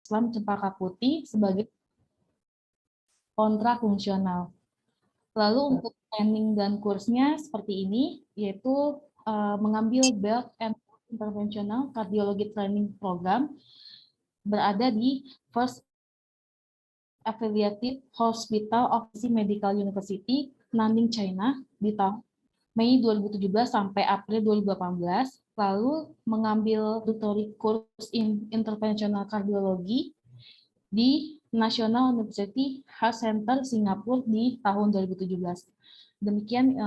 Islam Cempaka Putih sebagai kontrafungsional. Lalu untuk training dan kursnya seperti ini, yaitu mengambil Belt and Interventional Cardiology Training Program berada di First Affiliated Hospital of Medical University, Nanjing, China di tahun Mei 2017 sampai April 2018, lalu mengambil tutorial course in Interventional Cardiology di National University Heart Center Singapura di tahun 2017. Demikian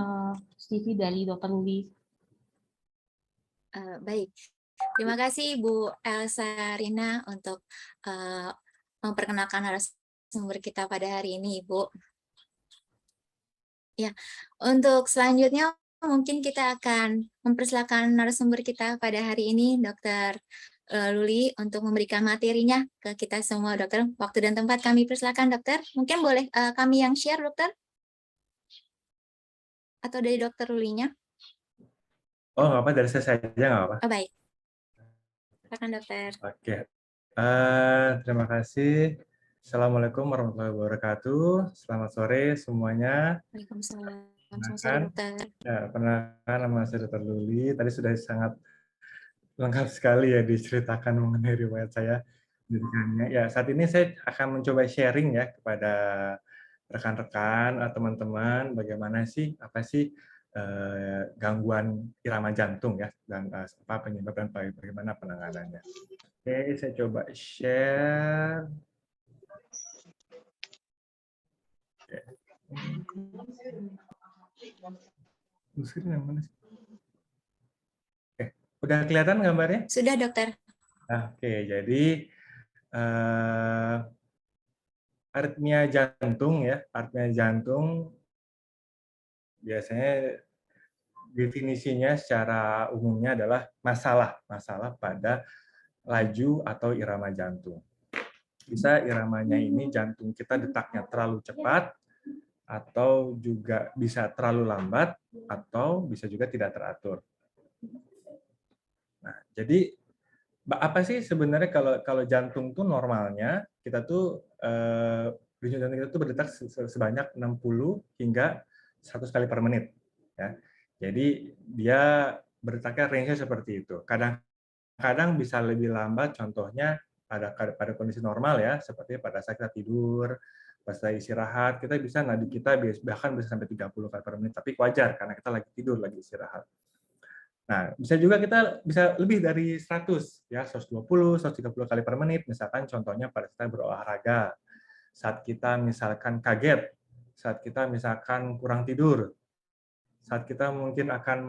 CV dari Dr. Luli. Baik, terima kasih Ibu Elsa Rina untuk memperkenalkan narasumber kita pada hari ini, Ibu. Ya, untuk selanjutnya mungkin kita akan mempersilakan narasumber kita pada hari ini, Dr. Luli, untuk memberikan materinya ke kita semua, Dokter. Waktu dan tempat kami persilakan, Dokter. Mungkin boleh kami yang share, Dokter? Atau dari Dokter Lulinya? Oh, nggak apa, dari saya saja nggak apa. Oh, baik. Silakan, Dokter. Oke. Terima kasih. Assalamualaikum warahmatullahi wabarakatuh. Selamat sore semuanya. Waalaikumsalam. Selamat sore, Dokter. Ya, perkenalkan, nama saya Dr. Luli. Tadi sudah sangat lengkap sekali ya diceritakan mengenai riwayat saya. Ya, saat ini saya akan mencoba sharing ya kepada rekan-rekan atau teman-teman bagaimana sih, apa sih gangguan irama jantung ya, dan apa penyebab dan bagaimana penanganannya. Oke, saya coba share. Screen yang mana sih? Oke, udah kelihatan gambarnya? Sudah, Dokter. Oke, jadi aritmia jantung ya, aritmia jantung biasanya definisinya secara umumnya adalah masalah pada laju atau irama jantung. Bisa iramanya ini jantung kita detaknya terlalu cepat, atau juga bisa terlalu lambat, atau bisa juga tidak teratur. Nah, jadi apa sih sebenarnya kalau jantung tuh normalnya kita tuh denyut jantung kita tuh berdetak sebanyak 60 hingga 100 kali per menit ya. Jadi dia berdetaknya range-nya seperti itu. Kadang bisa lebih lambat, contohnya pada kondisi normal ya, seperti pada saat kita tidur, pas lagi istirahat, kita bisa nadi kita bahkan bisa sampai 30 kali per menit, tapi wajar karena kita lagi tidur, lagi istirahat. Nah, bisa juga kita bisa lebih dari 100 ya, 120, 130 kali per menit, misalkan contohnya pada saat berolahraga, saat kita misalkan kaget, saat kita misalkan kurang tidur, saat kita mungkin akan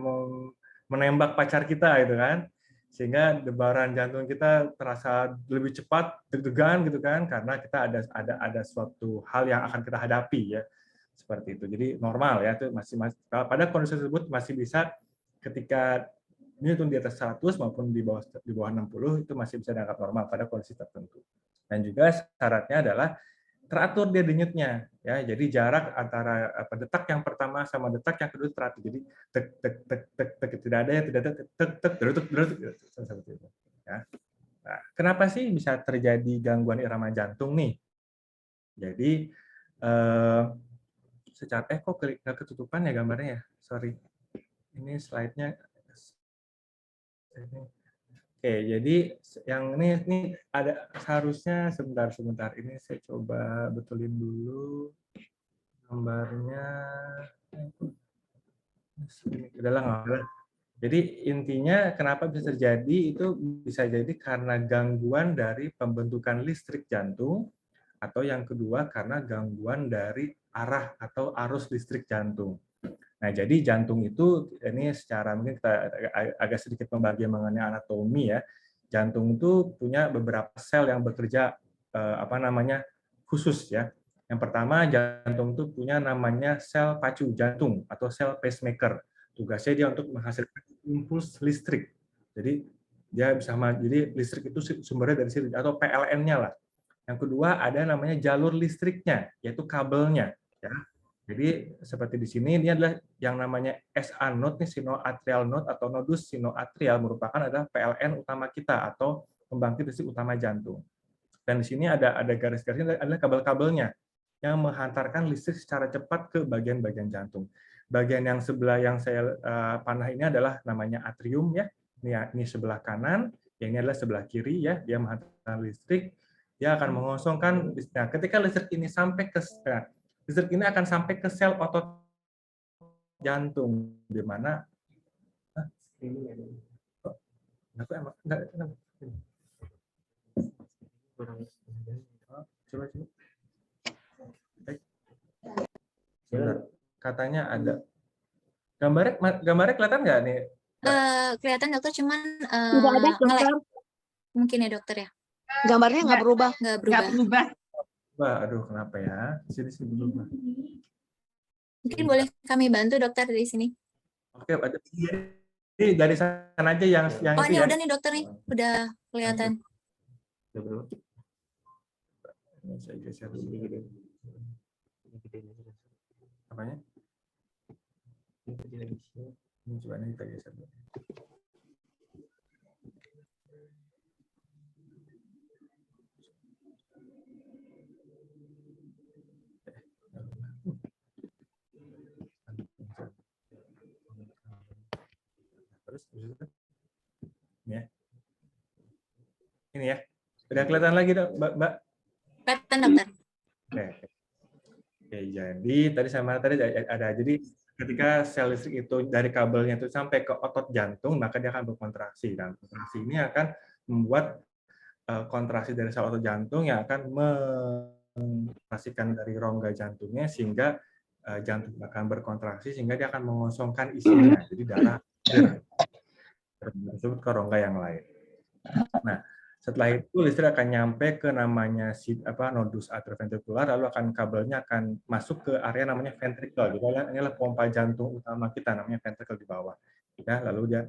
menembak pacar kita gitu kan, sehingga debaran jantung kita terasa lebih cepat, deg-degan gitu kan, karena kita ada suatu hal yang akan kita hadapi ya, seperti itu. Jadi normal ya, itu masih pada kondisi tersebut masih bisa ketika ini tuh di atas 100 maupun di bawah 60 itu masih bisa dianggap normal pada kondisi tertentu. Dan juga syaratnya adalah teratur dia denyutnya ya. Jadi jarak antara detak yang pertama sama detak yang kedua teratur. Jadi tek tek tek tek tek tidak ada ya, tidak ada tek tek tek derutuk derutuk seperti itu ya. Nah, kenapa sih bisa terjadi gangguan irama jantung nih? Jadi secara kok nggak ketutupan ya gambarnya ya? Sorry. Ini slide-nya. Oke, jadi yang ini ada seharusnya sebentar ini saya coba betulin dulu gambarnya. Udahlah nggak apa. Jadi intinya kenapa bisa terjadi itu bisa jadi karena gangguan dari pembentukan listrik jantung, atau yang kedua karena gangguan dari arah atau arus listrik jantung. Nah, jadi jantung itu ini secara mungkin kita agak sedikit membagi mengenai anatomi ya. Jantung itu punya beberapa sel yang bekerja khusus ya. Yang pertama, jantung itu punya namanya sel pacu jantung atau sel pacemaker. Tugasnya dia untuk menghasilkan impuls listrik. Jadi dia bisa jadi listrik itu sumbernya dari situ atau PLN-nya lah. Yang kedua ada namanya jalur listriknya, yaitu kabelnya ya. Jadi seperti di sini ini adalah yang namanya SA node nih, sinoatrial node atau nodus sinoatrial merupakan adalah PLN utama kita atau pembangkit listrik utama jantung. Dan di sini ada garis-garisnya adalah kabel-kabelnya yang menghantarkan listrik secara cepat ke bagian-bagian jantung. Bagian yang sebelah yang saya panah ini adalah namanya atrium ya. Ini sebelah kanan, yang ini adalah sebelah kiri ya. Dia menghantarkan listrik, dia akan mengosongkan. Nah, ketika listrik ini sampai ke listrik ini akan sampai ke sel otot jantung, di mana coba. Katanya ada gambarnya kelihatan nggak nih? Kelihatan dokter, cuman Tidak ada, nge-lag. dokter. Mungkin ya dokter ya. Gambarnya nggak berubah. Nggak Nggak berubah. berubah. Aduh, kenapa ya? Sini berubah. Mungkin boleh kami bantu dokter dari sini. Oke, ada ini dari sana aja yang Oh, itu ini ya. udah nih dokter nih, udah kelihatan. Ini saya geser dulu. Apanya? Ini coba ini kita geser dulu. Terus ini ya. Ini ya. Udah kelihatan lagi dong, Mbak? Kelihatan dokter. Oke. Oke, jadi tadi sama tadi ada. Jadi ketika sel listrik itu dari kabelnya itu sampai ke otot jantung, maka dia akan berkontraksi. Dan kontraksi ini akan membuat kontraksi dari sel otot jantung yang akan mengkontraksikan dari rongga jantungnya sehingga jantung akan berkontraksi sehingga dia akan mengosongkan isinya. Jadi darah tersebut ke rongga yang lain. Nah, setelah itu listrik akan nyampe ke namanya nodus atrioventrikular, lalu kabelnya akan masuk ke area namanya ventricle. Jadi ini adalah pompa jantung utama kita, namanya ventricle di bawah. Ya, lalu dia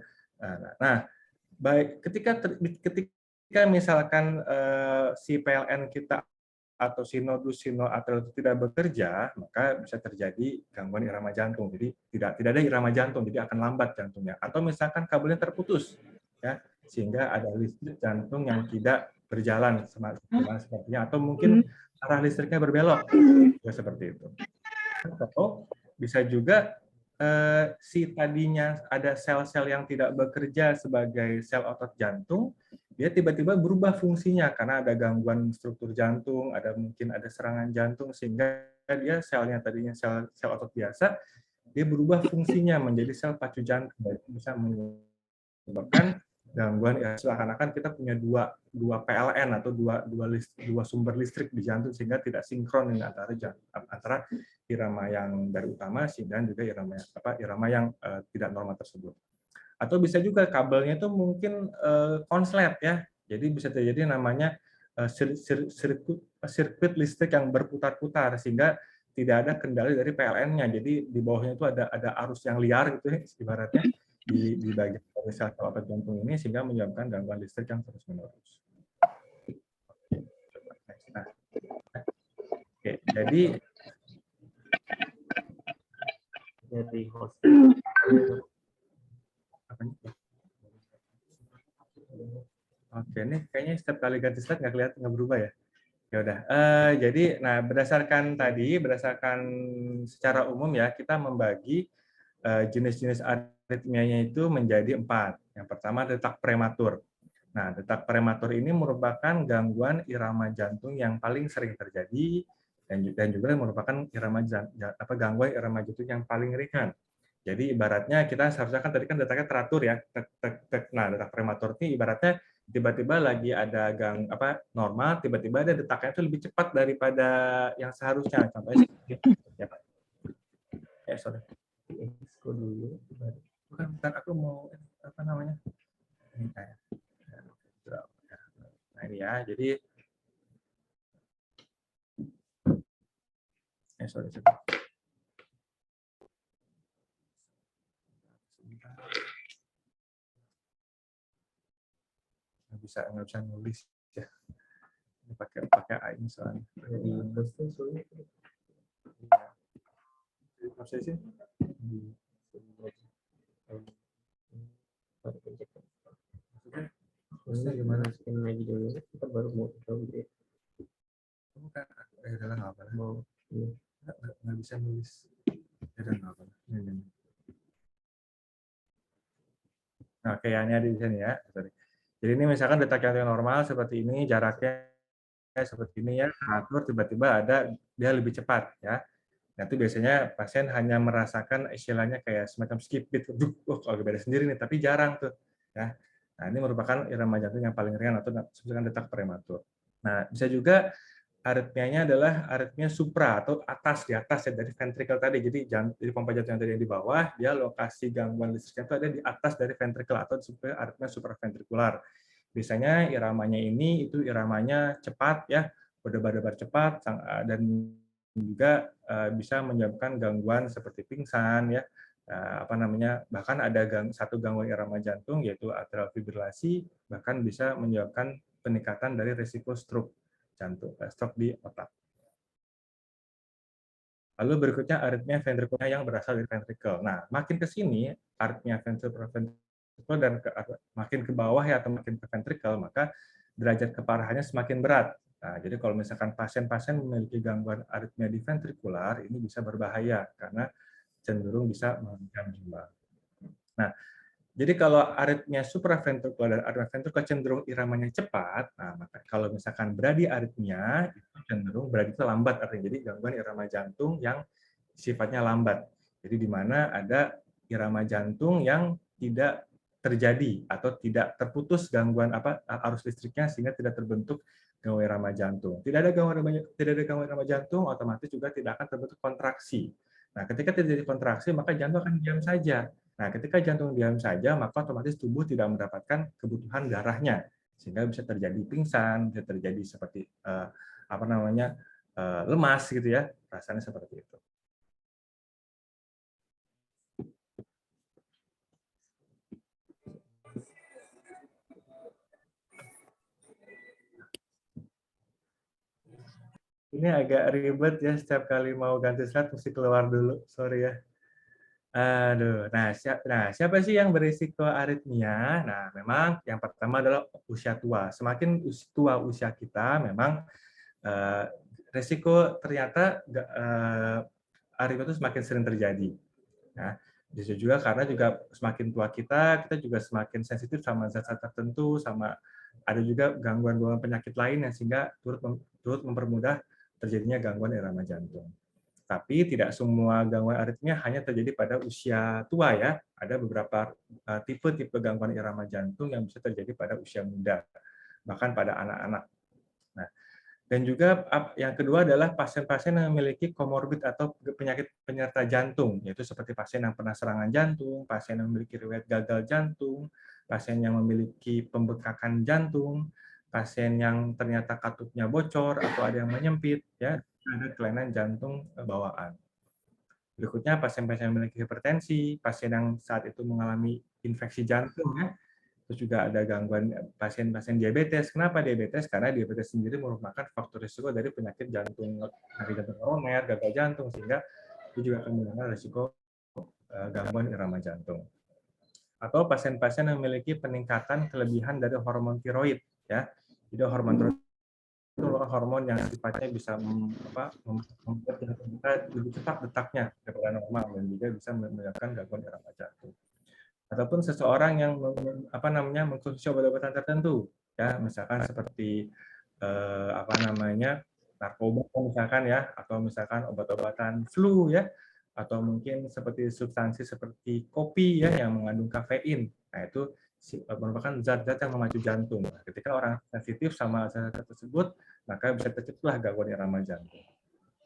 baik ketika misalkan si PLN kita atau si nodus sino atrial tidak bekerja, maka bisa terjadi gangguan irama jantung. Jadi tidak ada irama jantung, jadi akan lambat jantungnya. Atau misalkan kabelnya terputus, ya, sehingga ada listrik jantung yang tidak berjalan sepertinya, atau mungkin arah listriknya berbelok, ya, seperti itu. Atau bisa juga si tadinya ada sel-sel yang tidak bekerja sebagai sel otot jantung, dia tiba-tiba berubah fungsinya karena ada gangguan struktur jantung, mungkin ada serangan jantung, sehingga dia selnya tadinya sel otot biasa, dia berubah fungsinya menjadi sel pacu jantung, bisa menyebabkan gangguan. Ya, seakan-akan kita punya dua PLN atau dua sumber listrik di jantung, sehingga tidak sinkron antara irama yang dari utama dan juga irama yang tidak normal tersebut. Atau bisa juga kabelnya itu mungkin konslet ya. Jadi bisa terjadi namanya sirkuit listrik yang berputar-putar sehingga tidak ada kendali dari PLN-nya. Jadi di bawahnya itu ada arus yang liar gitu ya, ibaratnya di bagian sel otot jantung ini, sehingga menyebabkan gangguan listrik yang terus-menerus. Nah, oke, jadi dari host oke, ini kayaknya setiap kali ganti slide nggak kelihatan, nggak berubah ya. Ya udah. Jadi, berdasarkan secara umum ya, kita membagi jenis-jenis aritmianya itu menjadi 4. Yang pertama detak prematur. Nah, detak prematur ini merupakan gangguan irama jantung yang paling sering terjadi dan juga merupakan gangguan irama jantung yang paling ringan. Jadi ibaratnya kita seharusnya kan tadi kan detaknya teratur ya. Nah, detak prematur ini ibaratnya tiba-tiba lagi ada normal, tiba-tiba ada detaknya itu lebih cepat daripada yang seharusnya. Contohnya ya, Pak. Sorry. Dulu. Bukan aku mau ini kayak. Nah, ini ya. Jadi sorry. Nggak bisa nulis ya. Ini pakai AI ini soalnya. Prosesnya gimana? Lagi dulu kita baru mau tahu gitu ya. udahlah nggak apa-apa. Nggak bisa nulis. Udah nggak apa-apa. Ini. Nah, kayaknya di sini ya. Sorry. Jadi ini misalkan detak jantung normal seperti ini, jaraknya seperti ini ya, atur tiba-tiba ada dia lebih cepat ya. Nah, itu biasanya pasien hanya merasakan istilahnya kayak semacam skip beat, kalau beda sendiri nih, tapi jarang tuh ya. Nah, ini merupakan irama jantung yang paling ringan atau disebutkan detak prematur. Nah, bisa juga aritmianya adalah aritmia supra atau atas, di atas ya dari ventricle tadi. Jadi pompa jantung yang tadi di bawah, dia lokasi gangguan listriknya itu ada di atas dari ventricle atau disebut aritmia supraventrikular. Biasanya iramanya ini itu iramanya cepat ya, berdebar-debar cepat dan juga bisa menyebabkan gangguan seperti pingsan ya. Bahkan ada satu gangguan irama jantung yaitu atrial fibrilasi, bahkan bisa menyebabkan peningkatan dari risiko stroke jantung, stroke di otak. Lalu berikutnya aritmia ventrikular yang berasal dari ventricle. Nah, makin ke sini aritmia ventricular dan makin ke bawah ya atau makin ke ventricle, maka derajat keparahannya semakin berat. Nah, jadi kalau misalkan pasien-pasien memiliki gangguan aritmia di ventrikular, ini bisa berbahaya karena cenderung bisa mengancam jiwa. Nah, jadi kalau aritmia supraventrikular dan aritmia ventrikular cenderung iramanya cepat, nah maka kalau misalkan bradiaritmia itu cenderung bradi itu lambat artinya. Jadi gangguan irama jantung yang sifatnya lambat. Jadi di mana ada irama jantung yang tidak terjadi atau tidak terputus gangguan arus listriknya sehingga tidak terbentuk gangguan irama jantung. Tidak ada gangguan irama jantung, otomatis juga tidak akan terbentuk kontraksi. Nah, ketika terjadi kontraksi maka jantung akan diam saja. Nah, ketika jantung diam saja, maka otomatis tubuh tidak mendapatkan kebutuhan darahnya, sehingga bisa terjadi pingsan, bisa terjadi seperti lemas gitu ya, rasanya seperti itu. Ini agak ribet ya, setiap kali mau ganti slide mesti keluar dulu, sorry ya. Aduh, siapa sih yang berisiko aritmia? Nah, memang yang pertama adalah usia tua. Semakin tua usia kita, memang risiko ternyata aritmia itu semakin sering terjadi. Nah, bisa juga karena juga semakin tua kita juga semakin sensitif sama zat-zat tertentu, sama ada juga gangguan-gangguan penyakit lain yang sehingga turut mempermudah terjadinya gangguan irama jantung. Tapi tidak semua gangguan aritmia hanya terjadi pada usia tua ya. Ada beberapa tipe-tipe gangguan irama jantung yang bisa terjadi pada usia muda, bahkan pada anak-anak. Nah, dan juga yang kedua adalah pasien-pasien yang memiliki komorbid atau penyakit penyerta jantung, yaitu seperti pasien yang pernah serangan jantung, pasien yang memiliki riwayat gagal jantung, pasien yang memiliki pembekakan jantung, pasien yang ternyata katupnya bocor atau ada yang menyempit, ya ada kelainan jantung bawaan. Berikutnya pasien-pasien yang memiliki hipertensi, pasien yang saat itu mengalami infeksi jantung, ya. Terus juga ada gangguan pasien-pasien diabetes. Kenapa diabetes? Karena diabetes sendiri merupakan faktor risiko dari penyakit jantung koroner, gagal jantung, sehingga itu juga akan menimbulkan risiko gangguan irama jantung. Atau pasien-pasien yang memiliki peningkatan kelebihan dari hormon tiroid, ya. Jadi hormon tiroid itu hormon yang sifatnya bisa membuat jantung kita lebih cepat detaknya daripada normal dan juga bisa menyebabkan gangguan irama jantung. Ataupun seseorang yang mengkonsumsi obat-obatan tertentu, ya misalkan seperti narkoba misalkan ya, atau misalkan obat-obatan flu ya, atau mungkin seperti substansi seperti kopi ya yang mengandung kafein. Nah itu merupakan zat-zat yang memacu jantung. Nah, ketika orang sensitif sama zat-zat tersebut, maka bisa terciptalah gangguan irama jantung.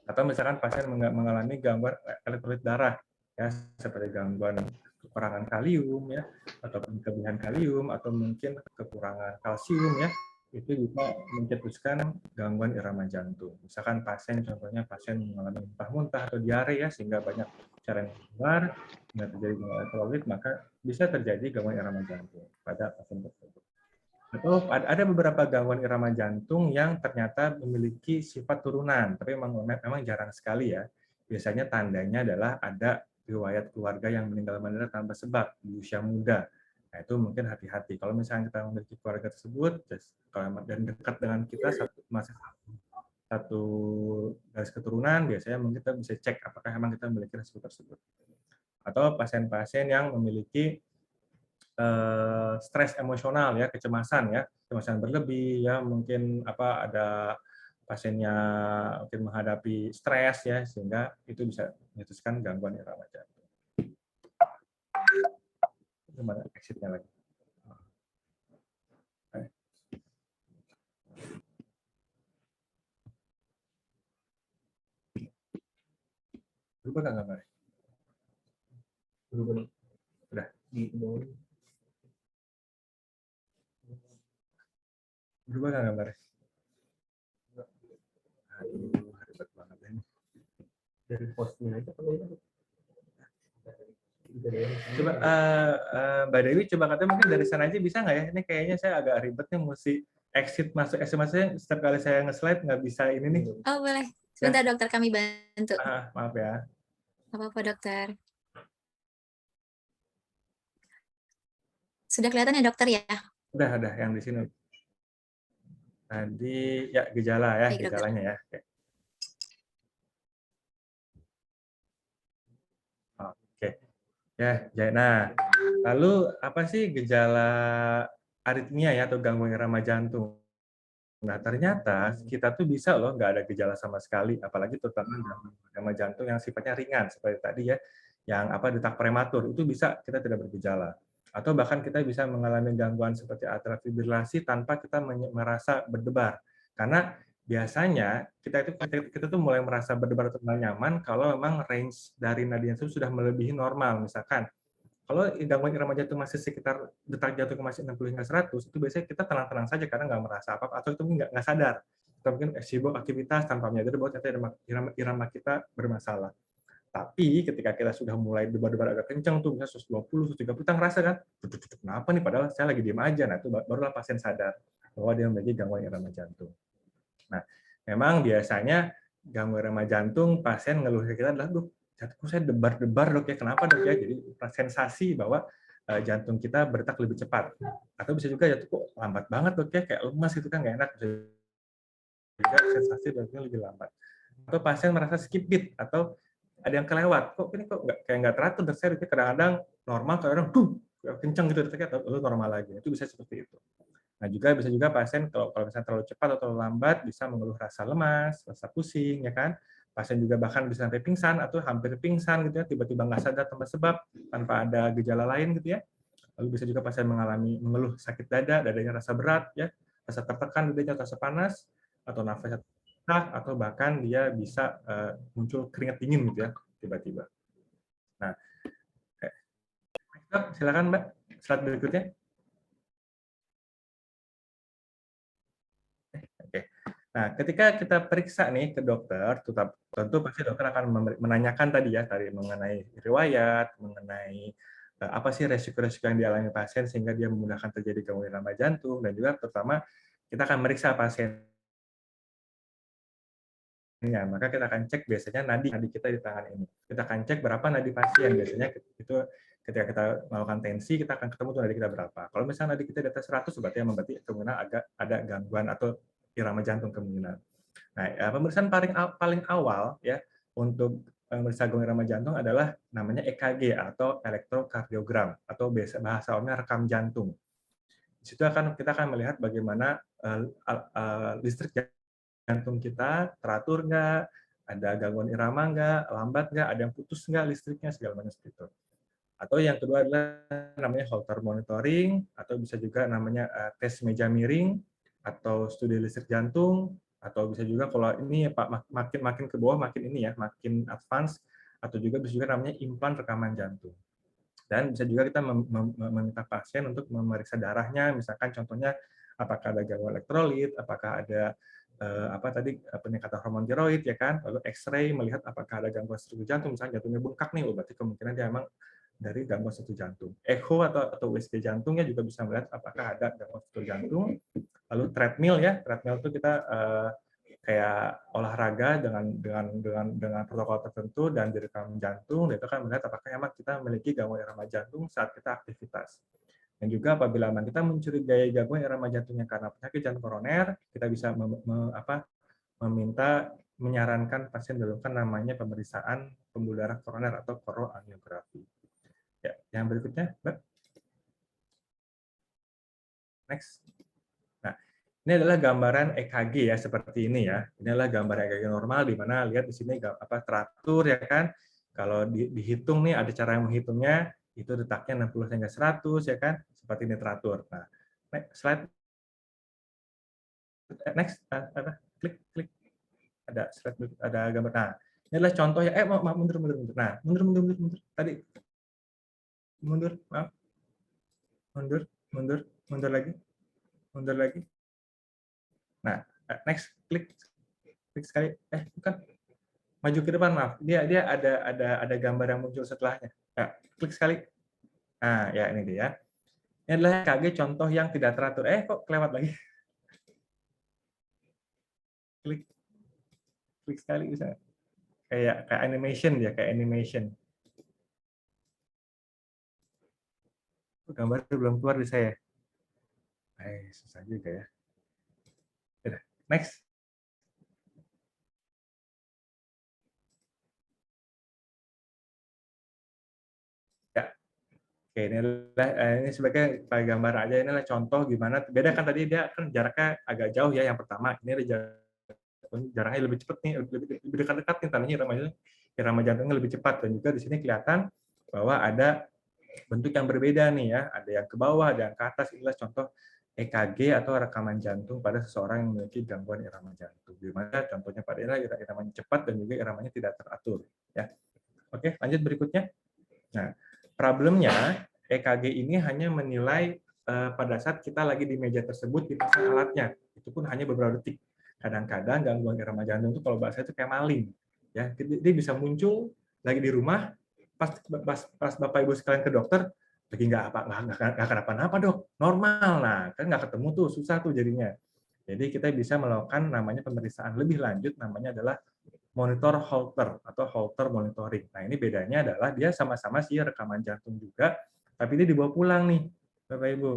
Atau misalkan pasien mengalami gangguan elektrolit darah, ya seperti gangguan kekurangan kalium ya, ataupun kelebihan kalium, atau mungkin kekurangan kalsium ya, itu juga mencetuskan gangguan irama jantung. Misalkan contohnya pasien mengalami muntah-muntah atau diare ya, sehingga banyak cairan keluar, sehingga terjadi gangguan elektrolit, maka bisa terjadi gangguan irama jantung pada pasien tersebut. Atau ada beberapa gangguan irama jantung yang ternyata memiliki sifat turunan, tapi memang jarang sekali ya. Biasanya tandanya adalah ada riwayat keluarga yang meninggal mendadak tanpa sebab di usia muda. Nah, itu mungkin hati-hati. Kalau misalnya kita memiliki keluarga tersebut dan dekat dengan kita masih satu garis keturunan, biasanya mungkin kita bisa cek apakah memang kita memiliki resiko tersebut. Atau pasien-pasien yang memiliki stres emosional ya, kecemasan berlebih ya, mungkin ada pasiennya mungkin menghadapi stres ya, sehingga itu bisa menyebabkan gangguan irama jantung. Gimana exit-nya lagi? Berubah nggak gambarnya? Berubah. Udah. Berubah nggak gambarnya? Aduh, ribet banget ini. Dari postnya aja kalau ini. Coba Mbak Dewi, coba katanya mungkin dari sana aja bisa nggak ya? Ini kayaknya saya agak ribet nih, mesti exit masuk maksudnya setiap kali saya nge-slide nggak bisa ini nih. Oh, boleh. Sebentar dokter, kami bantu. Maaf ya. Apa-apa dokter. Sudah kelihatan ya dokter ya? Udah yang di sini. Tadi ya gejala ya, Baik, dokter. gejalanya ya. Oke. Ya, nah, lalu apa sih gejala aritmia ya atau gangguan irama jantung? Nah, ternyata kita tuh bisa loh nggak ada gejala sama sekali, apalagi terutama gangguan irama jantung yang sifatnya ringan seperti tadi ya, yang detak prematur itu bisa kita tidak bergejala. Atau bahkan kita bisa mengalami gangguan seperti atrial fibrilasi tanpa kita merasa berdebar. Karena biasanya kita tuh mulai merasa berdebar atau nyaman kalau memang range dari nadi jantung sudah melebihi normal. Misalkan kalau gangguan irama jantung masih sekitar detak jantung masih 60 hingga 100, itu biasanya kita tenang-tenang saja karena nggak merasa apa-apa, atau itu nggak sadar. Kita mungkin sibuk aktivitas tanpa menyadari bahwa ternyata irama kita bermasalah. Tapi ketika kita sudah mulai debar-debar agak kencang tuh, misalnya 120, 130, kita ngerasa kan, kenapa nih, padahal saya lagi diem aja. Nah, itu barulah pasien sadar bahwa dia memiliki gangguan irama jantung. Nah, memang biasanya gangguan irama jantung, pasien ngeluh ke kita adalah, jantungku saya debar-debar dok ya, kenapa dok ya? Jadi sensasi bahwa jantung kita berdetak lebih cepat. Atau bisa juga jantung kok lambat banget dok ya, kayak lemas gitu kan, nggak enak. Bisa juga sensasi jantungnya lebih lambat. Atau pasien merasa skip beat, atau ada yang kelewat, kok ini nggak teratur, dan saya kadang-kadang normal, kadang-kadang kenceng gitu detaknya, lalu normal lagi. Itu bisa seperti itu. Nah, bisa juga pasien kalau misalnya terlalu cepat atau terlalu lambat bisa mengeluh rasa lemas, rasa pusing, ya kan. Pasien juga bahkan bisa sampai pingsan atau hampir pingsan gitu ya, tiba-tiba nggak sadar tanpa sebab, tanpa ada gejala lain gitu ya. Lalu bisa juga pasien mengeluh sakit dadanya rasa berat ya, rasa tertekan dadanya, rasa panas, atau nafasnya susah, atau bahkan dia bisa muncul keringat dingin gitu ya, tiba-tiba. Nah, silakan Mbak, slide berikutnya. Oke. Nah, ketika kita periksa nih ke dokter, tentu pasti dokter akan menanyakan tadi ya, mengenai riwayat, mengenai apa sih resiko-resiko yang dialami pasien sehingga dia memudahkan terjadi gangguan irama jantung, dan juga terutama kita akan meriksa pasien. Maka kita akan cek biasanya nadi kita di tangan ini. Kita akan cek berapa nadi pasien. Biasanya itu ketika kita melakukan tensi, kita akan ketemu tuh nadi kita berapa. Kalau misalnya nadi kita di atas 100, berarti kemungkinan agak ada gangguan atau irama jantung kemungkinan. Nah, pemeriksaan paling awal ya untuk memeriksa gangguan irama jantung adalah namanya EKG atau elektrokardiogram, atau bahasa umumnya rekam jantung. Di situ kita akan melihat bagaimana listrik jantung kita teratur nggak, ada gangguan irama nggak, lambat nggak, ada yang putus nggak listriknya, segala macam seperti itu. Atau yang kedua adalah namanya Holter monitoring, atau bisa juga namanya tes meja miring, atau studi listrik jantung, atau bisa juga kalau ini ya Pak, makin ke bawah makin ini ya, makin advance, atau juga bisa juga namanya implan rekaman jantung. Dan bisa juga kita meminta pasien untuk memeriksa darahnya, misalkan contohnya apakah ada gangguan elektrolit, apakah ada peningkatan hormon tiroid ya kan, lalu X-ray melihat apakah ada gangguan struktur jantung, misalnya jantungnya bengkak nih, berarti kemungkinan dia memang dari gangguan struktur jantung. Echo atau USG jantungnya juga bisa melihat apakah ada gangguan struktur jantung. Lalu treadmill itu kita kayak olahraga dengan protokol tertentu dan direkam jantung, dan itu akan melihat apakah memang kita memiliki gangguan irama jantung saat kita aktivitas. Dan juga apabila kita mencurigai gangguan irama jantungnya karena penyakit jantung koroner, kita bisa meminta menyarankan pasien dilakukan namanya pemeriksaan pembuluh darah koroner atau koroangiografi. Ya, yang berikutnya, Mbak. Next. Nah, ini adalah gambaran EKG ya, seperti ini ya. Ini adalah gambar EKG normal, di mana lihat di sini teratur ya kan. Kalau dihitung nih, ada cara yang menghitungnya, itu detaknya 60 hingga 100 ya kan, seperti ini teratur. Nah, slide next, klik. Ada slide, ada gambar. Nah, ini adalah contoh ya. Maaf, mundur. Nah, mundur. Tadi mundur, maaf. Mundur lagi. Nah, next, klik sekali. Bukan. Maju ke depan, maaf. Dia ada gambar yang muncul setelahnya. Nah, klik sekali. Nah, ya ini dia. Ini adalah EKG contoh yang tidak teratur. Kok kelewat lagi? Klik sekali bisa. Kayak animation ya, kayak animation. Gambar belum keluar di saya. Susah juga ya. Next. Ya. Oke, ini sebagai gambar aja. Ini adalah contoh gimana. Beda kan tadi dia kan jaraknya agak jauh ya. Yang pertama, ini ada jaraknya lebih cepat nih, lebih dekat-dekat nih tandanya irama jantungnya lebih cepat. Dan juga di sini kelihatan bahwa ada bentuk yang berbeda nih ya. Ada yang ke bawah, ada yang ke atas. Inilah contoh EKG atau rekaman jantung pada seseorang yang memiliki gangguan irama jantung. Di mana contohnya pada iramanya cepat dan juga iramanya tidak teratur. Ya. Oke, lanjut berikutnya. Nah, problemnya EKG ini hanya menilai pada saat kita lagi di meja tersebut dipasang alatnya. Itu pun hanya beberapa detik. Kadang-kadang gangguan irama jantung itu kalau bahasa itu kayak maling. Ya, dia bisa muncul lagi di rumah, pas Bapak Ibu sekalian ke dokter, lagi nggak kenapa-napa dok, normal. Nah, kan nggak ketemu tuh, susah tuh jadinya. Jadi kita bisa melakukan namanya pemeriksaan lebih lanjut, namanya adalah monitor Holter atau Holter monitoring. Nah, ini bedanya adalah dia sama-sama sih rekaman jantung juga, tapi dia dibawa pulang nih, Bapak Ibu.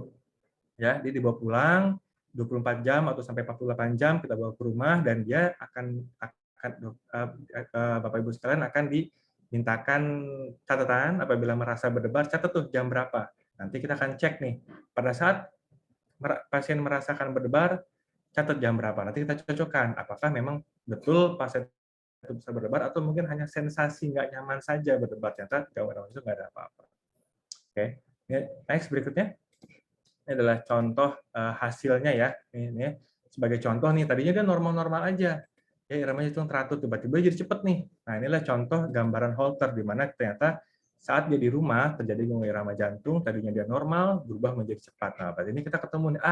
Ya, dia dibawa pulang 24 jam atau sampai 48 jam kita bawa ke rumah dan dia akan Bapak Ibu sekalian akan dimintakan catatan apabila merasa berdebar, catat tuh jam berapa. Nanti kita akan cek nih. Pada saat pasien merasakan berdebar, catat jam berapa. Nanti kita cocokkan apakah memang betul pasien itu bisa berdebar atau mungkin hanya sensasi nggak nyaman saja berdebar, ternyata gangguan itu nggak ada apa-apa. Oke, next berikutnya. Ini adalah contoh hasilnya ya. Ini sebagai contoh nih, tadinya dia normal-normal aja. Ya, iramanya itu teratur, tiba-tiba jadi cepet nih. Nah, inilah contoh gambaran Holter, di mana ternyata saat dia di rumah terjadi gangguan irama jantung, tadinya dia normal, berubah menjadi cepat. Nah, berarti ini kita ketemu nih,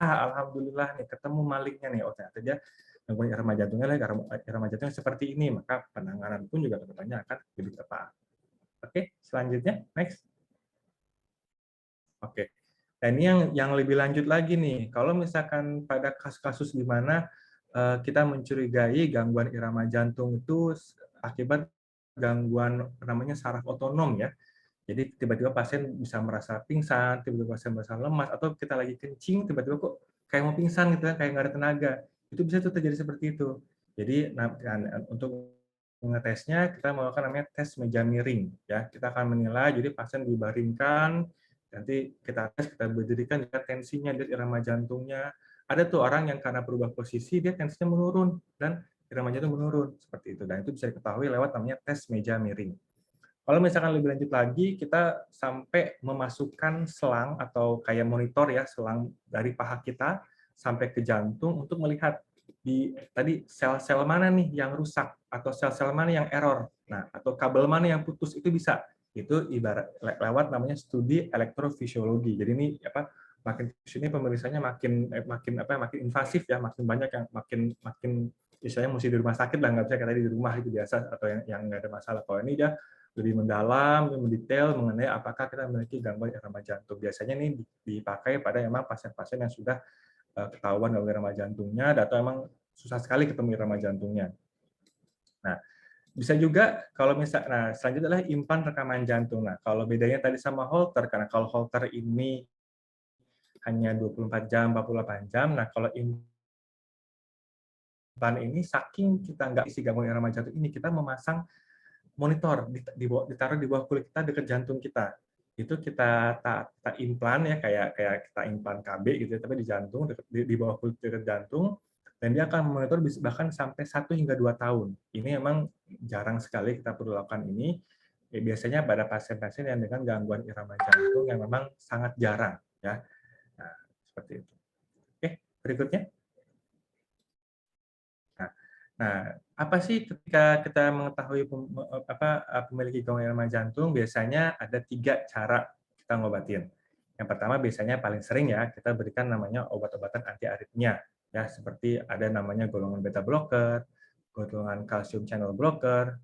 alhamdulillah nih, ketemu malingnya nih. Oh, ternyata dia gangguan irama jantungnya, irama jantungnya seperti ini, maka penanganan pun juga kedepannya akan lebih tepat. Oke, selanjutnya, next. Oke. Dan ini yang lebih lanjut lagi nih, kalau misalkan pada kasus-kasus di mana kita mencurigai gangguan irama jantung itu akibat gangguan namanya saraf otonom ya. Jadi tiba-tiba pasien bisa merasa pingsan, tiba-tiba pasien merasa lemas, atau kita lagi kencing, tiba-tiba kok kayak mau pingsan gitu kan, kayak nggak ada tenaga. Itu bisa tuh terjadi seperti itu. Jadi untuk mengetesnya kita melakukan namanya tes meja miring ya. Kita akan menilai, jadi pasien dibaringkan, nanti kita tes, kita berdirikan, lihat tensinya, lihat irama jantungnya. Ada tuh orang yang karena berubah posisi dia tensinya menurun dan irama jantung menurun seperti itu. Dan itu bisa diketahui lewat namanya tes meja miring. Kalau misalkan lebih lanjut lagi, kita sampai memasukkan selang atau kayak monitor ya, selang dari paha kita sampai ke jantung untuk melihat di tadi sel-sel mana nih yang rusak atau sel-sel mana yang error. Nah, atau kabel mana yang putus itu bisa. Itu ibarat lewat namanya studi elektrofisiologi. Jadi ini makin sini pemeriksaannya makin invasif ya, makin banyak yang makin misalnya mesti di rumah sakit lah, nggak bisa kayak tadi di rumah itu biasa, atau yang nggak ada masalah. Kalau ini dia lebih mendalam, lebih mendetail mengenai apakah kita memiliki gangguan irama jantung. Biasanya ini dipakai pada memang pasien-pasien yang sudah ketahuan gangguan irama jantungnya, atau emang susah sekali ketemu irama jantungnya. Nah, bisa juga kalau misalnya, selanjutnya adalah impan rekaman jantung. Nah, kalau bedanya tadi sama Holter, karena kalau Holter ini hanya 24 jam, 48 jam, nah kalau implan ini, saking kita nggak isi gangguan irama jantung ini, kita memasang monitor ditaruh di bawah kulit kita dekat jantung kita. Itu kita implan ya, kayak kita implan KB gitu ya, tapi di jantung di bawah kulit dekat jantung, dan dia akan memonitor bahkan sampai 1 hingga 2 tahun. Ini memang jarang sekali kita perlu lakukan ini. Biasanya pada pasien-pasien yang dengan gangguan irama jantung yang memang sangat jarang ya. Nah, seperti itu. Oke, berikutnya. Nah, apa sih ketika kita mengetahui memiliki gangguan irama jantung, biasanya ada 3 cara kita ngobatin. Yang pertama biasanya paling sering ya, kita berikan namanya obat-obatan anti aritmia, ya seperti ada namanya golongan beta blocker, golongan calcium channel blocker,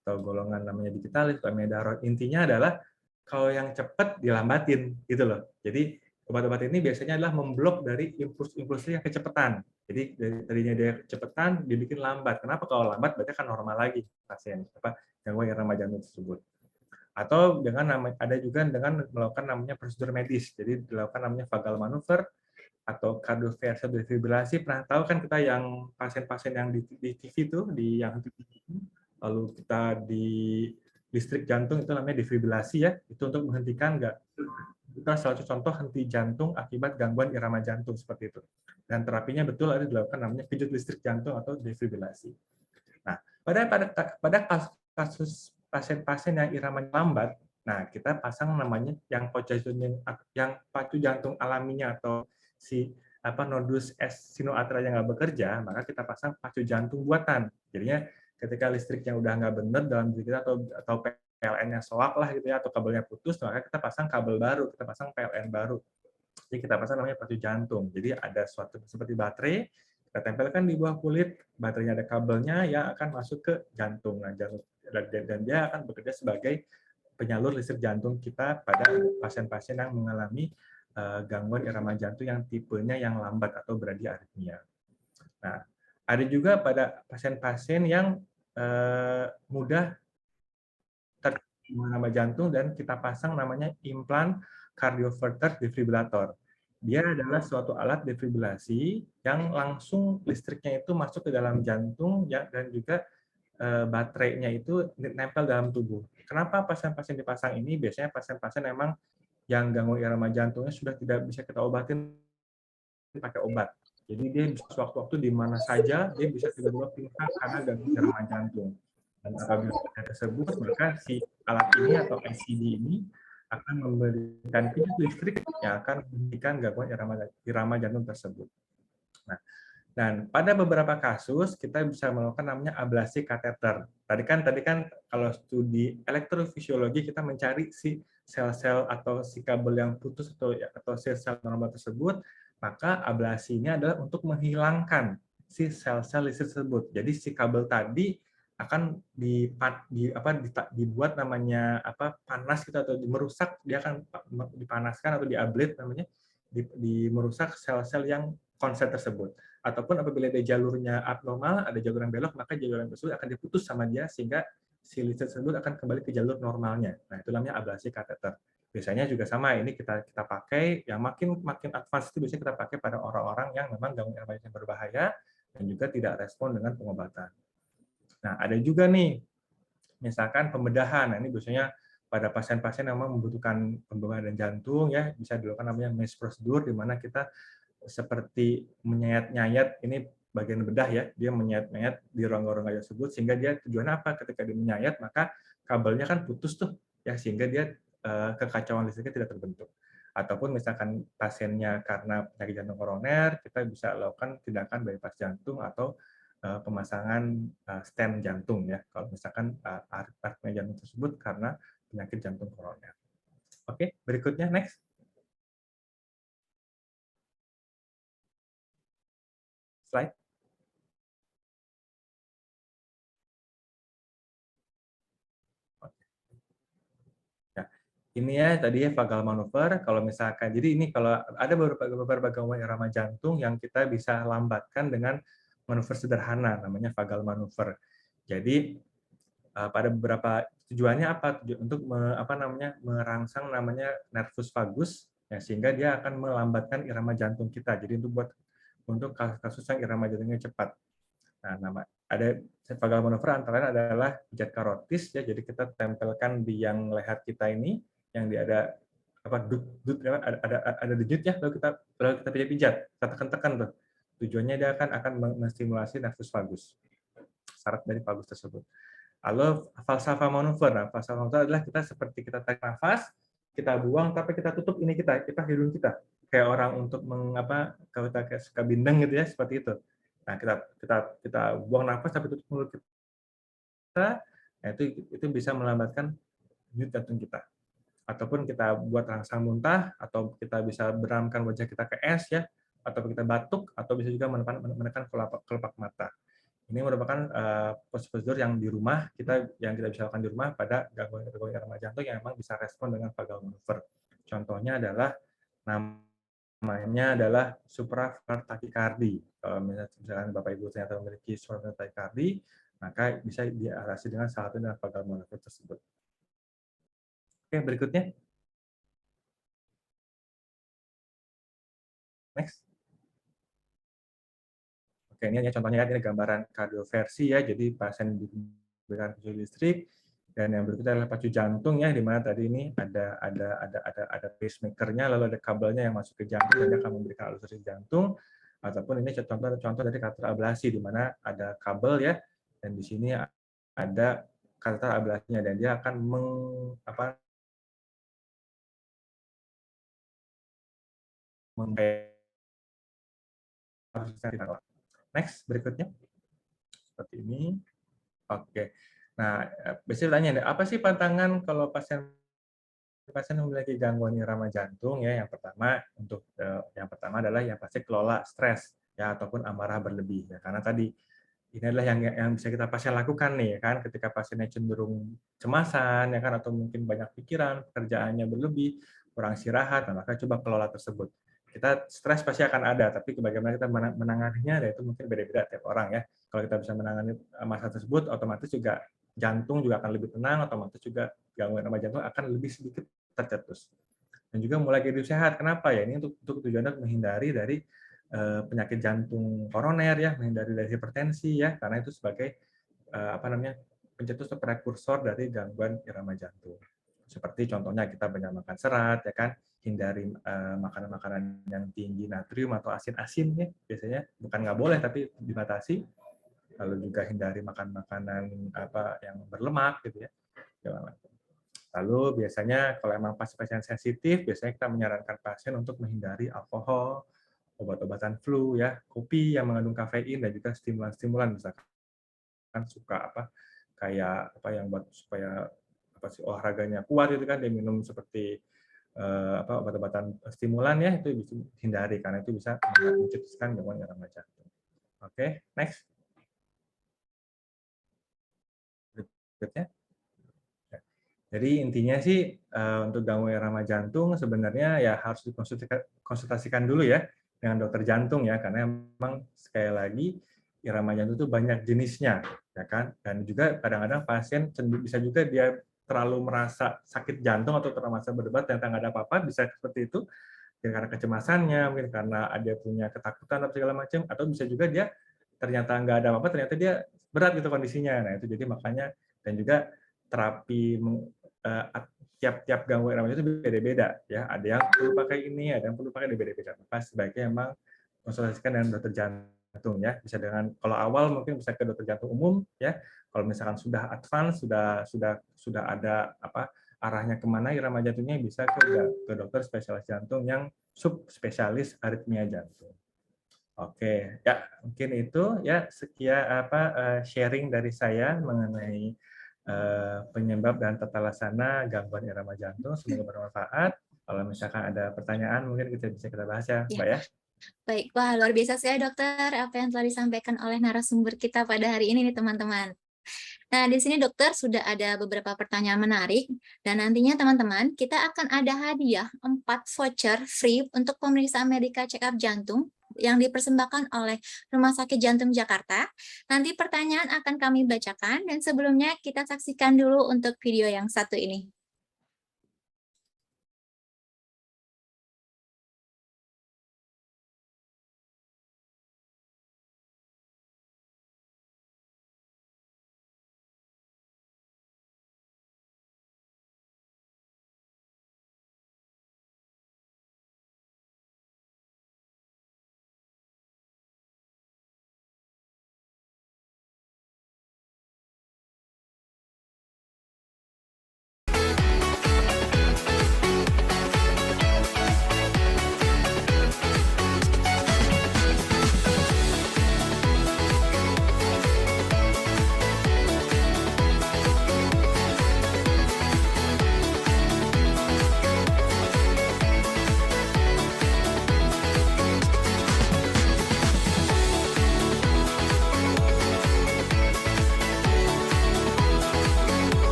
atau golongan namanya digitalis, amiodarone. Intinya adalah kalau yang cepat dilambatin gitu loh. Jadi obat-obat ini biasanya adalah memblok dari impuls-impulsnya yang kecepatan. Jadi tadinya dia kecepatan, dibikin lambat. Kenapa? Kalau lambat berarti akan normal lagi pasien gangguan irama jantung tersebut. Atau ada juga dengan melakukan namanya prosedur medis. Jadi dilakukan namanya vagal manuver atau cardioversa defibrilasi. Pernah tahu kan kita yang pasien-pasien yang di TV itu, lalu kita di listrik jantung itu namanya defibrilasi ya. Itu untuk menghentikan kita salah satu contoh henti jantung akibat gangguan irama jantung seperti itu. Dan terapinya betul ada dilakukan namanya kejut listrik jantung atau defibrilasi. Nah, pada kasus pasien-pasien yang iramanya lambat, nah kita pasang namanya yang pacu jantung alaminya atau si nodus S sinoatra yang nggak bekerja, maka kita pasang pacu jantung buatan. Jadinya ketika listriknya udah nggak benar dalam diri kita atau PLN-nya soak lah gitu ya, atau kabelnya putus, maka kita pasang kabel baru, kita pasang PLN baru. Jadi kita pasang namanya pacu jantung. Jadi ada suatu seperti baterai, kita tempelkan di bawah kulit, baterainya ada kabelnya yang akan masuk ke jantung. Nah, dan dia akan bekerja sebagai penyalur listrik jantung kita pada pasien-pasien yang mengalami gangguan irama jantung yang tipenya yang lambat atau bradiarrhythmia. Nah, ada juga pada pasien-pasien yang mudah irama jantung dan kita pasang namanya implan cardioverter defibrillator. Dia adalah suatu alat defibrilasi yang langsung listriknya itu masuk ke dalam jantung ya, dan juga baterainya itu nempel dalam tubuh. Kenapa pasien-pasien dipasang ini? Biasanya pasien-pasien memang yang gangguan irama jantungnya sudah tidak bisa kita obatin pakai obat. Jadi dia bisa sewaktu-waktu di mana saja dia bisa tiba-tiba pingsan karena gangguan irama jantung. Dan apabila tersebut, maka si alat ini atau ICD ini akan memberikan kejut listrik yang akan menghentikan gangguan irama jantung tersebut. Nah, dan pada beberapa kasus kita bisa melakukan namanya ablasi kateter. Tadi kan kalau studi elektrofisiologi kita mencari si sel-sel atau si kabel yang putus atau sel-sel normal tersebut, maka ablasi ini adalah untuk menghilangkan si sel-sel listrik tersebut. Jadi si kabel tadi akan dibuat namanya panas gitu atau merusak, dia akan dipanaskan atau diablate namanya, merusak sel-sel yang konsen tersebut. Ataupun apabila ada jalurnya abnormal, ada jalur yang belok, maka jalur yang tersebut akan diputus sama dia sehingga si listrik tersebut akan kembali ke jalur normalnya. Nah, itu namanya ablasi kateter. Biasanya juga sama, ini kita pakai yang makin advance itu biasanya kita pakai pada orang-orang yang memang gangguan irama jantung berbahaya dan juga tidak respon dengan pengobatan. Nah, ada juga nih, misalkan pembedahan. Nah, ini biasanya pada pasien-pasien yang memang membutuhkan pembedahan jantung, ya bisa dilakukan namanya mesh prosedur, di mana kita seperti menyayat-nyayat, ini bagian bedah ya, dia menyayat-nyayat di rongga-rongga tersebut, sehingga dia tujuannya apa? Ketika dia menyayat, maka kabelnya kan putus tuh, ya sehingga dia kekacauan listriknya tidak terbentuk. Ataupun misalkan pasiennya karena penyakit jantung koroner, kita bisa lakukan tindakan bypass jantung atau pemasangan stent jantung ya, kalau misalkan aritmia jantung tersebut karena penyakit jantung koroner. Oke, berikutnya next. Slide. Nah, ini ya tadi ya vagal manuver. Kalau misalkan, jadi ini kalau ada beberapa gangguan irama jantung yang kita bisa lambatkan dengan manuver sederhana, namanya vagal manuver. Jadi pada beberapa tujuannya apa? Untuk merangsang namanya nervus vagus, ya, sehingga dia akan melambatkan irama jantung kita. Jadi untuk kasus-kasus yang irama jantungnya cepat. Nah, ada vagal manuver antara lain adalah pijat karotis ya, jadi kita tempelkan di yang leher kita ini yang ada ada denyut ya, lalu kita pijat-pijat, kita tekan-tekan tuh. Tujuannya dia akan menstimulasi nervus vagus, saraf dari vagus tersebut. Lalu falsafa manuver. Nah, falsafa manuver adalah kita seperti kita tarik nafas, kita buang tapi kita tutup ini kita hidung kita. Kayak orang untuk kalau kita kayak suka bindeng gitu ya, seperti itu. Nah, kita buang nafas tapi tutup mulut kita. Nah, itu bisa melambatkan denyut jantung kita. Ataupun kita buat rangsang muntah, atau kita bisa beramkan wajah kita ke es ya, atau kita batuk, atau bisa juga menekan kelopak mata. Ini merupakan prosedur yang di rumah yang kita bisa lakukan di rumah pada gangguan irama jantung yang memang bisa respon dengan vagal manuver. Contohnya adalah namanya adalah supraventricular tachycardia. Kalau misalkan Bapak Ibu ternyata memiliki supraventricular tachycardia, maka bisa diatasi dengan salah satu dengan vagal manuver tersebut. Oke, berikutnya. Next. Oke, ini hanya contohnya ya, ini gambaran kardioversi ya, jadi pasien diberikan infusi listrik, dan yang berikutnya adalah pacu jantung ya, di mana tadi ini ada pacemaker-nya, lalu ada kabelnya yang masuk ke jantung dan dia akan memberikan alusinasi jantung, ataupun ini contoh dari kateter ablasi di mana ada kabel ya, dan di sini ada kateter ablasinya dan dia akan Next, berikutnya. Seperti ini. Oke. Nah, biasanya tanya, apa sih pantangan kalau pasien memiliki gangguan irama jantung ya? Yang pertama adalah yang pasti kelola stres ya, ataupun amarah berlebih ya. Karena tadi ini adalah yang bisa kita pasien lakukan nih ya kan, ketika pasiennya cenderung cemasan ya kan, atau mungkin banyak pikiran, pekerjaannya berlebih, kurang istirahat, nah maka coba kelola tersebut. Kita stres pasti akan ada, tapi bagaimana kita menanganinya, itu mungkin beda-beda tiap orang ya. Kalau kita bisa menangani masalah tersebut, otomatis juga jantung juga akan lebih tenang, otomatis juga gangguan irama jantung akan lebih sedikit tercetus. Dan juga mulai hidup sehat. Kenapa ya? Ini untuk tujuannya menghindari dari penyakit jantung koroner ya, menghindari dari hipertensi ya, karena itu sebagai pencetus atau prekursor dari gangguan irama jantung. Seperti contohnya kita banyak makan serat ya kan, hindari makanan-makanan yang tinggi natrium atau asin-asin ya, biasanya bukan nggak boleh tapi dibatasi. Lalu juga hindari makan makanan yang berlemak gitu ya. Lalu biasanya kalau emang pasien sensitif, biasanya kita menyarankan pasien untuk menghindari alkohol, obat-obatan flu ya, kopi yang mengandung kafein, dan juga stimulan-stimulan, misalkan kayak yang buat supaya olahraganya kuat itu kan, dia minum seperti obat-obatan stimulan ya, itu bisa hindari karena itu bisa mencetuskan gangguan irama jantung. Oke, next. Berikutnya. Jadi intinya sih untuk gangguan irama jantung sebenarnya ya harus dikonsultasikan dulu ya dengan dokter jantung ya, karena memang sekali lagi irama jantung itu banyak jenisnya ya kan, dan juga kadang-kadang pasien bisa juga dia terlalu merasa sakit jantung atau merasa berdebat ternyata nggak ada apa-apa, bisa seperti itu karena kecemasannya, mungkin karena ada punya ketakutan atau segala macam, atau bisa juga dia ternyata nggak ada apa-apa, ternyata dia berat gitu kondisinya. Nah itu jadi makanya, dan juga terapi tiap gangguan irama itu beda-beda ya, ada yang perlu pakai ini, ada yang perlu pakai beda-beda. Maka sebaiknya emang konsultasikan dengan dokter jantung ya, bisa dengan, kalau awal mungkin bisa ke dokter jantung umum ya, kalau misalkan sudah advance, sudah ada arahnya kemana irama jantungnya, bisa ke dokter spesialis jantung yang subspesialis aritmia jantung. Oke, ya mungkin itu ya sekian sharing dari saya mengenai penyebab dan tata laksana gangguan irama jantung. Semoga bermanfaat. Kalau misalkan ada pertanyaan, mungkin bisa kita bahas ya, Mbak ya. Baik, wah luar biasa sekali dokter apa yang telah disampaikan oleh narasumber kita pada hari ini nih teman-teman. Nah, di sini dokter sudah ada beberapa pertanyaan menarik, dan nantinya teman-teman kita akan ada hadiah 4 voucher free untuk pemeriksaan medical check-up jantung yang dipersembahkan oleh Rumah Sakit Jantung Jakarta. Nanti pertanyaan akan kami bacakan, dan sebelumnya kita saksikan dulu untuk video yang satu ini.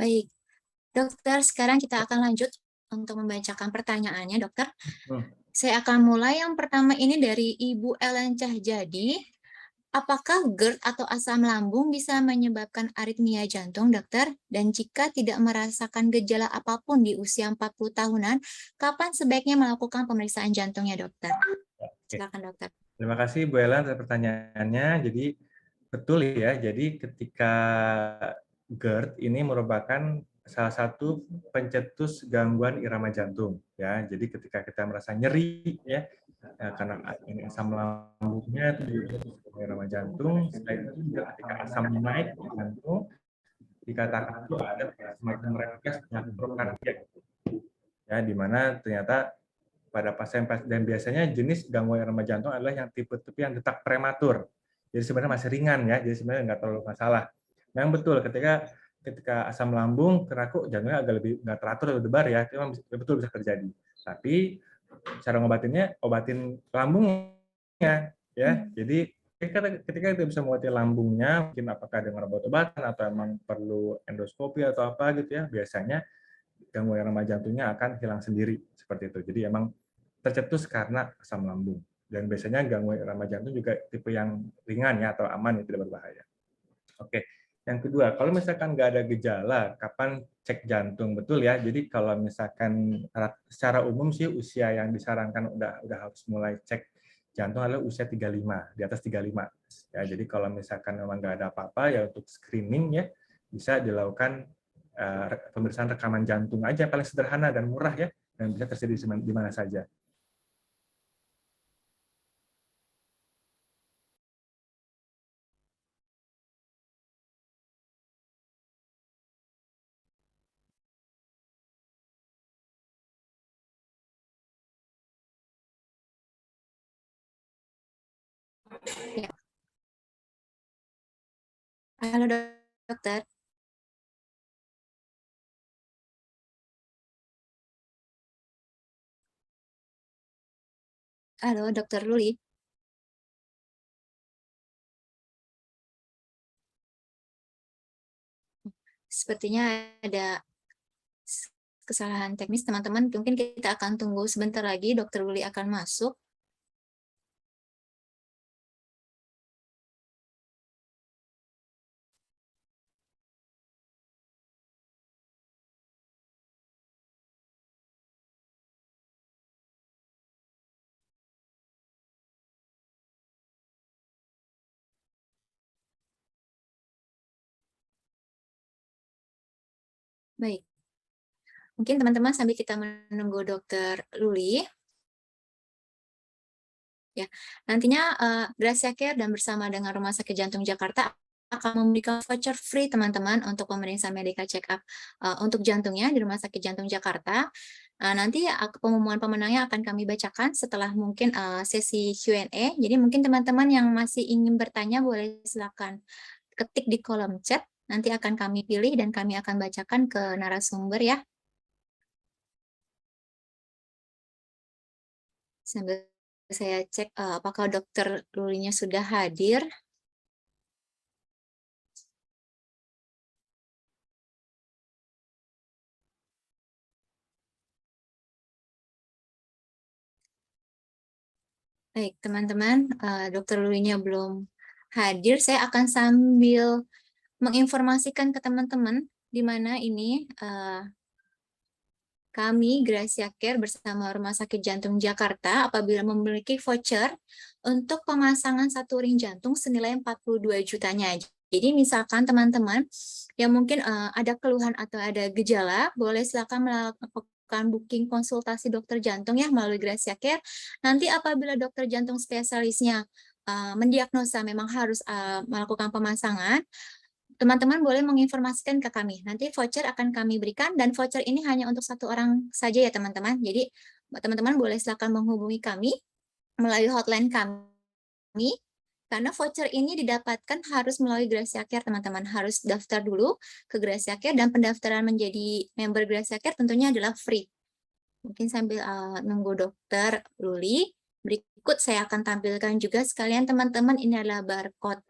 Baik, dokter, sekarang kita akan lanjut untuk membacakan pertanyaannya, dokter. Saya akan mulai yang pertama ini dari Ibu Ellen Cahyadi. Apakah GERD atau asam lambung bisa menyebabkan aritmia jantung, dokter? Dan jika tidak merasakan gejala apapun di usia 40 tahunan, kapan sebaiknya melakukan pemeriksaan jantungnya, dokter? Silakan, dokter. Terima kasih Bu Ellen atas pertanyaannya. Jadi betul ya, jadi ketika GERD ini merupakan salah satu pencetus gangguan irama jantung ya. Jadi ketika kita merasa nyeri ya, karena ini asam lambungnya itu irama jantung, selain itu juga ketika asam naik di jantung dikatakan itu ada semacam refleks penyakit prokardia ya, di mana ternyata pada pasien dan biasanya jenis gangguan irama jantung adalah yang tipe-tipe yang detak prematur. Jadi sebenarnya masih ringan ya, jadi sebenarnya nggak terlalu masalah. Memang betul ketika asam lambung kena kok jantungnya agak lebih nggak teratur atau debar ya, itu memang betul bisa terjadi. Tapi cara ngobatinnya obatin lambungnya ya. Jadi ketika kita bisa mengobati lambungnya, mungkin apakah dengan obat-obatan atau emang perlu endoskopi atau apa gitu ya, biasanya gangguan irama jantungnya akan hilang sendiri seperti itu. Jadi emang tercetus karena asam lambung. Dan biasanya gangguan irama jantung juga tipe yang ringan ya atau aman, yang tidak berbahaya. Oke, yang kedua, kalau misalkan nggak ada gejala, kapan cek jantung? Betul ya. Jadi kalau misalkan secara umum sih usia yang disarankan udah harus mulai cek jantung adalah usia 35, di atas 35. Ya, jadi kalau misalkan memang nggak ada apa-apa ya untuk screening ya bisa dilakukan pemeriksaan rekaman jantung aja, paling sederhana dan murah ya, dan bisa tersedia di mana saja. Ya. Halo, dokter. Halo, dokter Luli. Sepertinya ada kesalahan teknis, teman-teman. Mungkin kita akan tunggu sebentar lagi, dokter Luli akan masuk. Baik. Mungkin teman-teman sambil kita menunggu dokter Luli, ya, nantinya Gracia Care dan bersama dengan Rumah Sakit Jantung Jakarta akan memberikan voucher free teman-teman untuk pemeriksaan medical check up untuk jantungnya di Rumah Sakit Jantung Jakarta. Nanti pengumuman pemenangnya akan kami bacakan setelah mungkin sesi Q&A. Jadi mungkin teman-teman yang masih ingin bertanya boleh silakan ketik di kolom chat. Nanti akan kami pilih dan kami akan bacakan ke narasumber ya. Sambil saya cek apakah dokter Lulinya sudah hadir. Baik, teman-teman, dokter Lulinya belum hadir. Saya akan sambil menginformasikan ke teman-teman di mana ini kami Gracia Care bersama Rumah Sakit Jantung Jakarta apabila memiliki voucher untuk pemasangan satu ring jantung senilai 42 jutanya. Jadi misalkan teman-teman yang mungkin ada keluhan atau ada gejala, boleh silakan melakukan booking konsultasi dokter jantung ya melalui Gracia Care. Nanti apabila dokter jantung spesialisnya mendiagnosa memang harus melakukan pemasangan, teman-teman boleh menginformasikan ke kami. Nanti voucher akan kami berikan dan voucher ini hanya untuk satu orang saja ya teman-teman. Jadi teman-teman boleh silakan menghubungi kami melalui hotline kami. Karena voucher ini didapatkan harus melalui Gracia Care teman-teman. Harus daftar dulu ke Gracia Care dan pendaftaran menjadi member Gracia Care tentunya adalah free. Mungkin sambil nunggu dokter Luli, berikut saya akan tampilkan juga sekalian teman-teman ini adalah barcode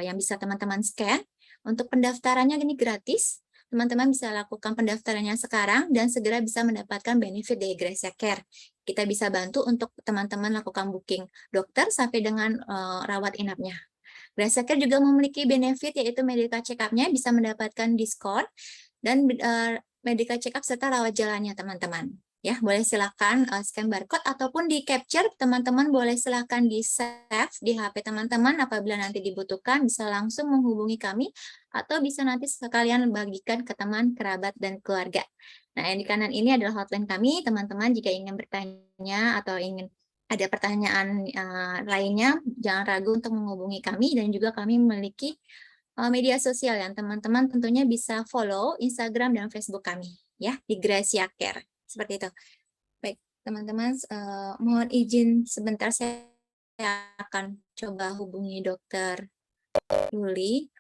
yang bisa teman-teman scan. Untuk pendaftarannya ini gratis. teman-teman bisa lakukan pendaftarannya sekarang dan segera bisa mendapatkan benefit dari Gracia Care. Kita bisa bantu untuk teman-teman lakukan booking dokter sampai dengan rawat inapnya. Gracia Care juga memiliki benefit yaitu medical check-up-nya bisa mendapatkan diskon dan medical check-up serta rawat jalannya teman-teman. Ya, boleh silakan scan barcode ataupun di capture, teman-teman boleh silakan di save di HP teman-teman, apabila nanti dibutuhkan bisa langsung menghubungi kami atau bisa nanti sekalian bagikan ke teman, kerabat, dan keluarga. Nah, yang di kanan ini adalah hotline kami, teman-teman jika ingin bertanya atau ingin ada pertanyaan lainnya, jangan ragu untuk menghubungi kami, dan juga kami memiliki media sosial yang teman-teman tentunya bisa follow Instagram dan Facebook kami ya di Gracia Care. Seperti itu. Baik, teman-teman, mohon izin sebentar, saya akan coba hubungi Dokter Luli.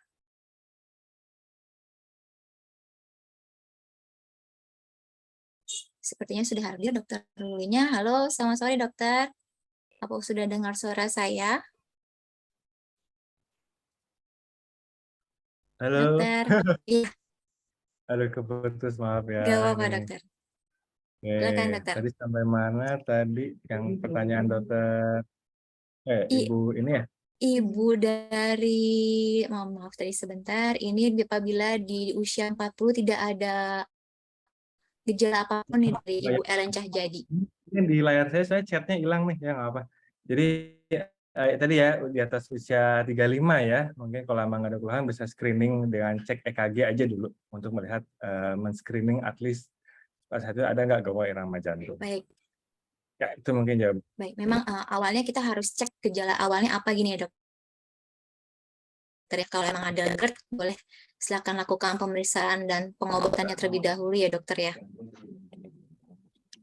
Sepertinya sudah hadir Dokter Lulinya. Halo, selamat sore dokter. Apa sudah dengar suara saya? Halo. Dokter. Iya, Aduh, keputus, maaf ya. gak apa-apa Nih. dokter. Oke, Silakan dokter. tadi sampai mana tadi yang pertanyaan dokter? Ibu ini ya? Ibu dari, maaf tadi sebentar, ini apabila di usia 40 tidak ada gejala apapun nih dari Ibu Ellen Cahyadi. Ini di layar saya chatnya hilang nih, ya nggak apa. Jadi tadi ya di atas usia 35 ya, mungkin kalau emang nggak ada keluhan bisa screening dengan cek EKG aja dulu untuk melihat men-screening at least pas itu ada nggak gangguan irama jantung. Baik. Ya, itu mungkin jawab. Baik, memang awalnya kita harus cek gejala awalnya apa gini ya dok. Kalau emang ada GERD, boleh silakan lakukan pemeriksaan dan pengobatannya terlebih dahulu ya dokter ya.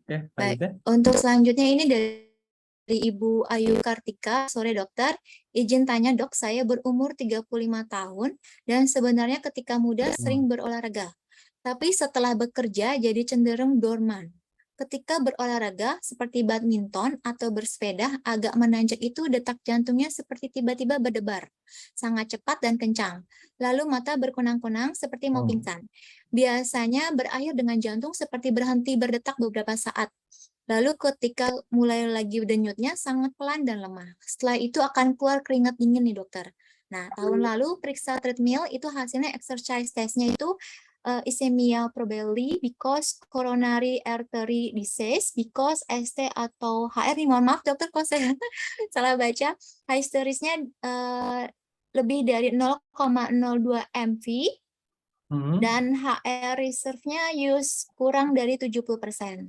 Ya, Baik, lanjutnya. untuk selanjutnya ini dari Ibu Ayu Kartika. Sore dokter, izin tanya dok, saya berumur 35 tahun dan sebenarnya ketika muda sering berolahraga. Tapi setelah bekerja jadi cenderung dorman. Ketika berolahraga seperti badminton atau bersepeda agak menanjak itu detak jantungnya seperti tiba-tiba berdebar. Sangat cepat dan kencang. Lalu mata berkunang-kunang seperti mau pingsan. Biasanya berakhir dengan jantung seperti berhenti berdetak beberapa saat. Lalu ketika mulai lagi denyutnya sangat pelan dan lemah. Setelah itu akan keluar keringat dingin nih dokter. Nah, tahun lalu periksa treadmill itu hasilnya exercise testnya itu ischemia probably because coronary artery disease because ST atau HR nih, mohon maaf dokter kalau saya salah baca. Hysterisnya lebih dari 0,02 mV dan HR reserve-nya use kurang dari 70%.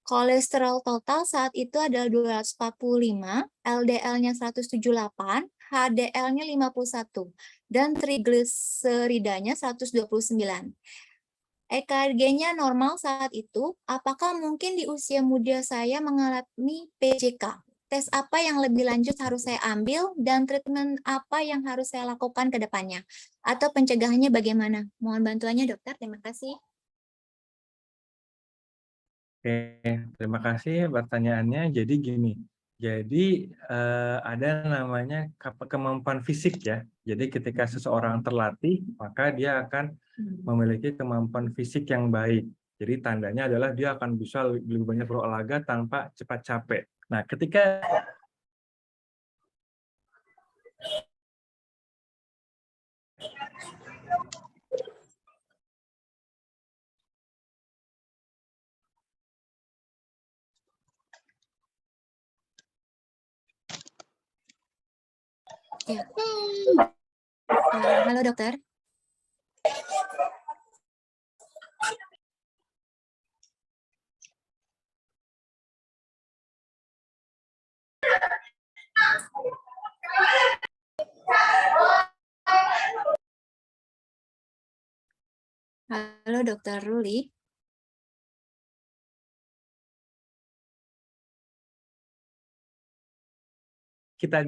Kolesterol total saat itu adalah 245, LDL-nya 178, HDL-nya 51, dan trigliseridanya 129. EKG-nya normal saat itu. Apakah mungkin di usia muda saya mengalami PJK? Tes apa yang lebih lanjut harus saya ambil dan treatment apa yang harus saya lakukan ke depannya? Atau pencegahannya bagaimana? Mohon bantuannya dokter, terima kasih. Oke, terima kasih pertanyaannya. Jadi gini, jadi ada namanya kemampuan fisik ya. Jadi ketika seseorang terlatih, maka dia akan memiliki kemampuan fisik yang baik. Jadi tandanya adalah dia akan bisa lebih banyak berolahraga tanpa cepat capek. Nah, ketika Ya. Halo dokter. Halo dokter Ruli. kita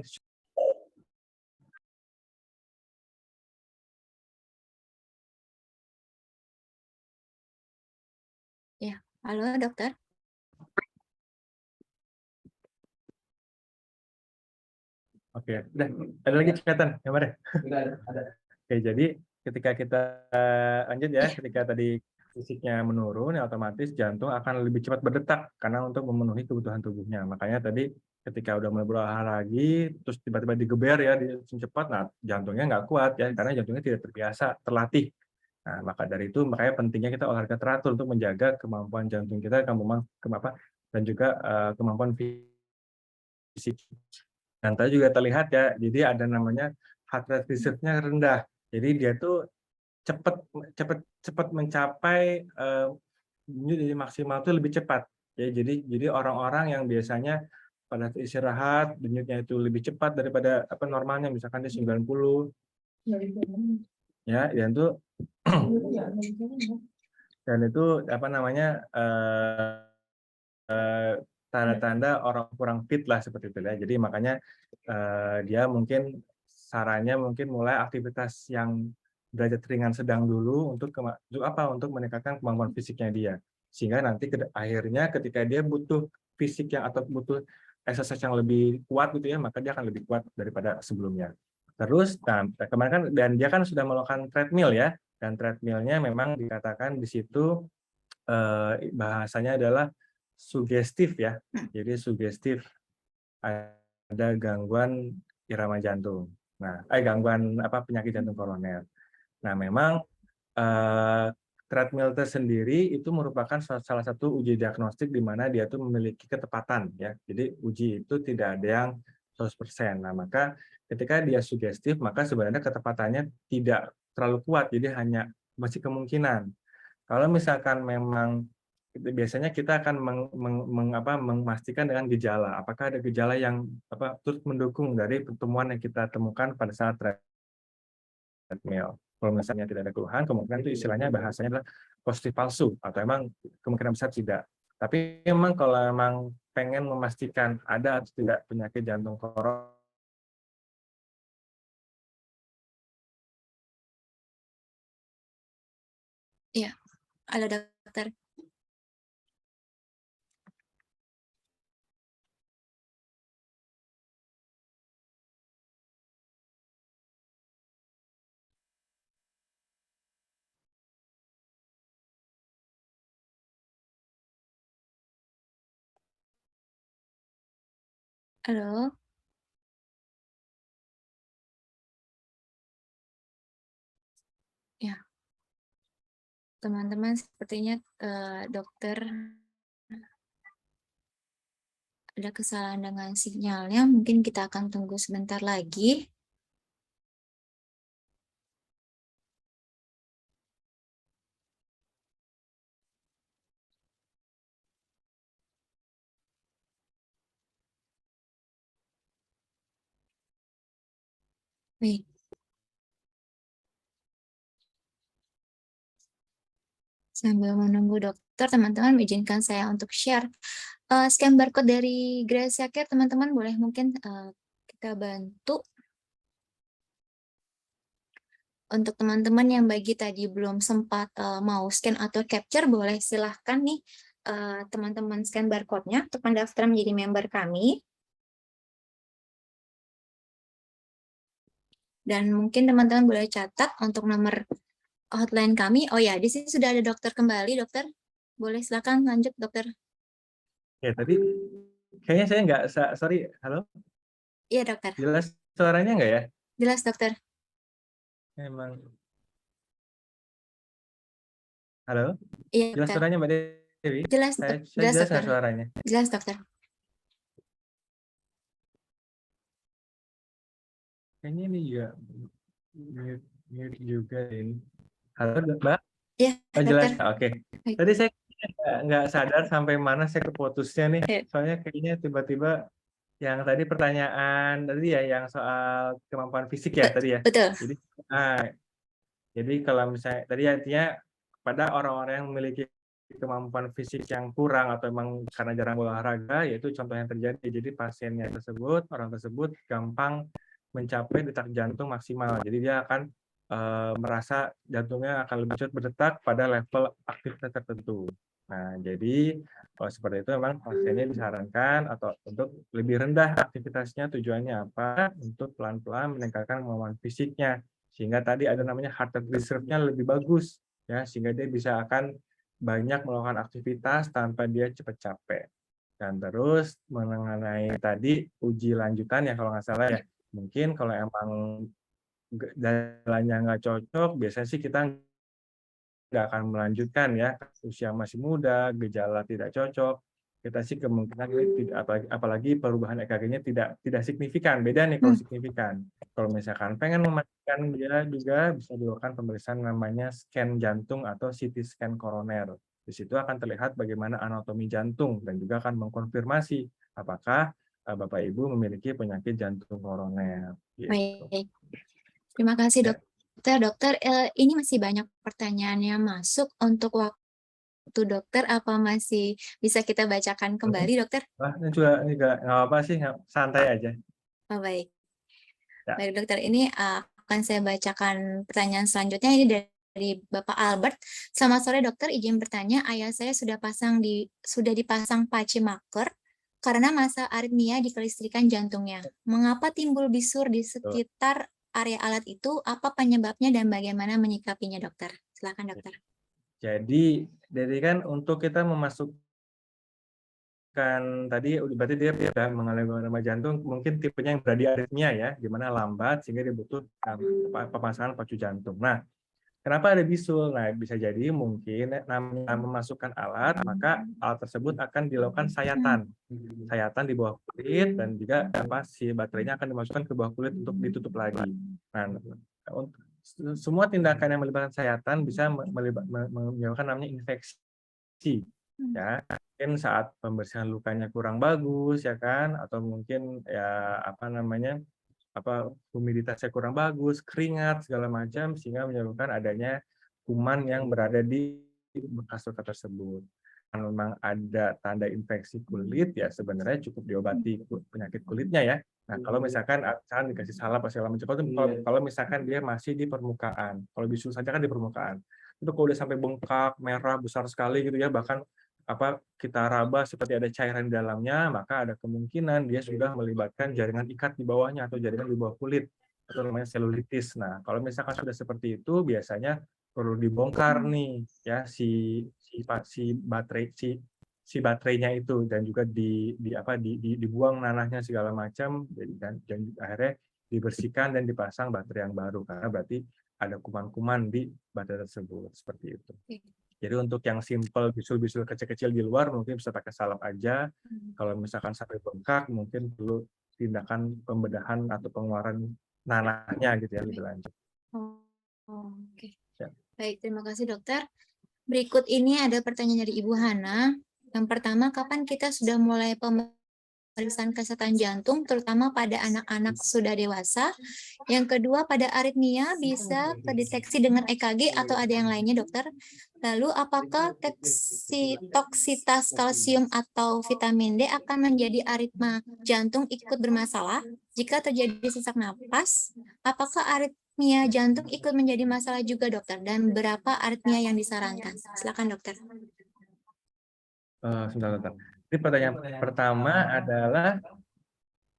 Ya, halo dokter. Oke, udah ada lagi kelihatan gambarnya? Udah ada. Oke, jadi ketika kita lanjut ya, ketika tadi fisiknya menurun, ya otomatis jantung akan lebih cepat berdetak karena untuk memenuhi kebutuhan tubuhnya. Makanya tadi ketika udah mulai berolahraga lagi, terus tiba-tiba digeber ya, cepat, nah jantungnya nggak kuat ya, karena jantungnya tidak terbiasa, terlatih. Nah, maka dari itu makanya pentingnya kita olahraga teratur untuk menjaga kemampuan jantung kita, dan juga kemampuan fisik. Dan tadi juga terlihat ya, jadi ada namanya heart rate reserve-nya rendah. Jadi dia tuh cepat mencapai denyut maksimal itu lebih cepat. Ya, jadi orang-orang yang biasanya pada istirahat denyutnya itu lebih cepat daripada normalnya, misalkan dia 90 ya, dan itu tanda-tanda orang kurang fit lah seperti itu ya. Jadi makanya dia mungkin sarannya mulai aktivitas yang derajat ringan sedang dulu untuk meningkatkan kemampuan fisiknya dia. Sehingga nanti akhirnya ketika dia butuh fisik atau butuh exercise yang lebih kuat gitu ya, maka dia akan lebih kuat daripada sebelumnya. Terus kemarin kan dan dia kan sudah melakukan treadmill ya, dan treadmillnya memang dikatakan di situ bahasanya adalah sugestif ya. Jadi sugestif, ada gangguan irama jantung. Nah, gangguan penyakit jantung koroner. Nah, memang treadmill tersendiri itu merupakan salah satu uji diagnostik di mana dia tuh memiliki ketepatan ya. Jadi uji itu tidak ada yang 100%. Nah, maka ketika dia sugestif, maka sebenarnya ketepatannya tidak terlalu kuat. Jadi hanya masih kemungkinan. Kalau misalkan memang biasanya kita akan memastikan dengan gejala. Apakah ada gejala yang turut mendukung dari pertemuan yang kita temukan pada saat treadmill. Kalau misalnya tidak ada keluhan, kemungkinan itu istilahnya bahasanya adalah positif palsu, atau emang kemungkinan besar tidak. Tapi memang kalau memang pengen memastikan ada atau tidak penyakit jantung koroner, Iya, halo dokter. Halo. Ya, teman-teman sepertinya dokter ada kesalahan dengan sinyalnya. Mungkin kita akan tunggu sebentar lagi. Baik. Sambil menunggu dokter, teman-teman izinkan saya untuk share scan barcode dari Gracia Care. Teman-teman boleh mungkin kita bantu. Untuk teman-teman yang bagi tadi belum sempat mau scan atau capture, boleh silahkan nih teman-teman scan barcode-nya untuk mendaftar menjadi member kami. Dan mungkin teman-teman boleh catat untuk nomor hotline kami. Oh ya, di sini sudah ada dokter kembali, dokter. Boleh silakan lanjut, dokter. ya tadi kayaknya saya nggak, sorry, halo? Iya, dokter. Jelas suaranya nggak ya? Jelas, dokter. Emang. Halo? Iya, Jelas dokter. suaranya Mbak Dewi? Jelas, Saya jelas, jelas dokter. nggak suaranya? Jelas, dokter. Kayaknya ini juga mute juga ini. Halo Mbak? Iya, Oh, jelas. dokter. Oke. Baik. Tadi saya nggak sadar sampai mana saya keputusnya nih. Iya. Soalnya kayaknya tiba-tiba yang tadi pertanyaan tadi ya, yang soal kemampuan fisik ya tadi ya. Betul. Jadi kalau misalnya tadi artinya pada orang-orang yang memiliki kemampuan fisik yang kurang atau memang karena jarang olahraga, yaitu contoh yang terjadi. Jadi orang tersebut gampang mencapai detak jantung maksimal. Jadi dia akan merasa jantungnya akan lebih cepat berdetak pada level aktivitas tertentu. Nah, jadi kalau seperti itu memang pasiennya disarankan atau untuk lebih rendah aktivitasnya, tujuannya apa? Untuk pelan-pelan meningkatkan kemampuan fisiknya sehingga tadi ada namanya heart rate reserve-nya lebih bagus, ya, sehingga dia bisa akan banyak melakukan aktivitas tanpa dia cepat capek. Dan terus mengenai tadi uji lanjutan ya kalau nggak salah ya, mungkin kalau emang jalannya nggak cocok, biasanya sih kita nggak akan melanjutkan ya, usia masih muda, gejala tidak cocok, kita sih kemungkinan tidak, apalagi perubahan EKG-nya tidak signifikan, beda nih kalau signifikan. Kalau misalkan pengen memastikan dia juga bisa dilakukan pemeriksaan namanya scan jantung atau CT scan koroner. Di situ akan terlihat bagaimana anatomi jantung dan juga akan mengkonfirmasi apakah Bapak Ibu memiliki penyakit jantung koroner. Gitu. Baik. Terima kasih Ya. dokter. Dokter, ini masih banyak pertanyaan yang masuk untuk waktu dokter. Apa masih bisa kita bacakan kembali, dokter? Wah, ini juga nggak apa-apa sih, santai aja. Oh, baik. Ya. Baik, dokter. Ini akan saya bacakan pertanyaan selanjutnya. Ini dari Bapak Albert. Selamat sore, dokter. Izin bertanya, ayah saya sudah dipasang pacemaker karena masa aritmia di kelistrikan jantungnya. Mengapa timbul bisur di sekitar area alat itu? Apa penyebabnya dan bagaimana menyikapinya, dokter? Silakan, dokter. Jadi kan untuk kita memasukkan tadi berarti dia sudah mengalami gangguan jantung, mungkin tipenya yang bradiaritmia ya, di mana lambat sehingga dia butuh pemasangan pacu jantung. Nah, kenapa ada bisul? Nah, bisa jadi mungkin namanya memasukkan alat, maka alat tersebut akan dilakukan sayatan di bawah kulit, dan juga si baterainya akan dimasukkan ke bawah kulit untuk ditutup lagi. Nah, semua tindakan yang melibatkan sayatan bisa menyebabkan namanya infeksi. Ya, mungkin saat pembersihan lukanya kurang bagus ya kan, atau mungkin ya humiditasnya kurang bagus, keringat segala macam, sehingga menyebabkan adanya kuman yang berada di bekas luka tersebut. Kalau memang ada tanda infeksi kulit, ya sebenarnya cukup diobati penyakit kulitnya ya. Nah, kalau misalkan dikasih salep segala macam, kalau misalkan dia masih di permukaan, kalau bisul saja kan di permukaan, itu kalau udah sampai bengkak, merah, besar sekali gitu ya, bahkan kita raba seperti ada cairan di dalamnya, maka ada kemungkinan dia sudah melibatkan jaringan ikat di bawahnya atau jaringan di bawah kulit, atau namanya selulitis. Nah, kalau misalkan sudah seperti itu, biasanya perlu dibongkar nih ya si baterainya itu, dan juga dibuang nanahnya segala macam, dan akhirnya dibersihkan dan dipasang baterai yang baru, karena berarti ada kuman-kuman di baterai tersebut, seperti itu. Jadi untuk yang simple bisul-bisul kecil-kecil di luar mungkin bisa pakai salep aja. Kalau misalkan sampai bengkak mungkin perlu tindakan pembedahan atau pengeluaran nanahnya gitu ya, lebih lanjut. Oke. Ya. Baik, terima kasih dokter. Berikut ini ada pertanyaan dari Ibu Hana. Yang pertama, kapan kita sudah mulai pemeriksaan kesehatan jantung, terutama pada anak-anak sudah dewasa? Yang kedua, pada aritmia bisa terdeteksi dengan EKG atau ada yang lainnya, dokter? Lalu, apakah toksitas kalsium atau vitamin D akan menjadi aritma jantung ikut bermasalah? Jika terjadi sesak napas, apakah aritmia jantung ikut menjadi masalah juga, dokter? Dan berapa aritmia yang disarankan? Silakan, dokter. Sebentar. Jadi pertanyaan pertama adalah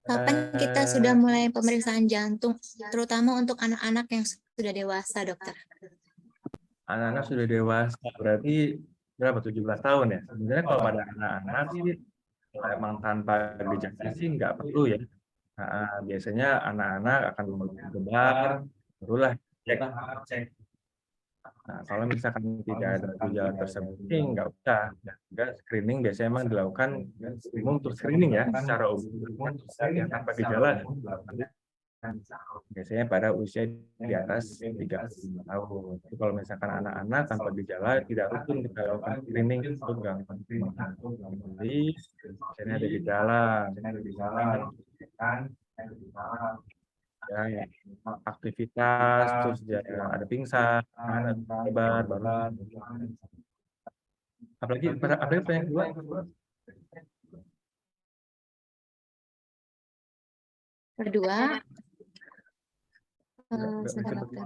kapan kita sudah mulai pemeriksaan jantung, terutama untuk anak-anak yang sudah dewasa, dokter? Anak-anak sudah dewasa, berarti berapa, 17 tahun ya? Sebenarnya kalau pada anak-anak sih emang tanpa gejala sih nggak perlu ya. Nah, biasanya anak-anak akan menggebar, barulah cek. Nah, kalau misalkan tidak ada gejala tersebut, nggak usah. Juga screening biasanya memang dilakukan umum untuk screening ya, secara umum yang tanpa gejala. Biasanya pada usia di atas 35 tahun. Jadi kalau misalkan anak-anak tanpa gejala, tidak rutin kita lakukan screening untuk gangguan jiwa. Jadi, biasanya ada gejala, ya, aktivitas, terus ada pingsan, ada lebar, baru. Apalagi pertanyaan kedua. Kedua, sebentar, dokter.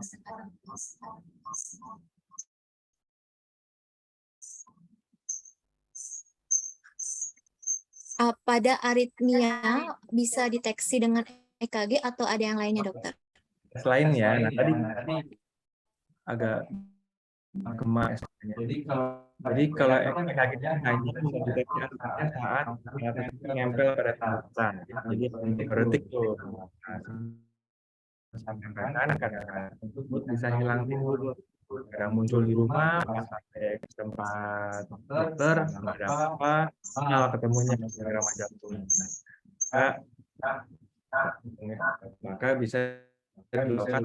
Pada aritmia bisa deteksi dengan EKG atau ada yang lainnya, dokter? selain ya. Nah, tadi agak gemas. Jadi kalau EKG hanya mendeteksi arahnya saat nempel pada tangan. Jadi berarti tuh. Sampai kadang-kadang tersebut bisa hilang timbul. Kadang muncul di rumah, pas sampai ke tempat dokter, nggak ada apa-apa, malah ketemunya irama jantung. Maka bisa dilakukan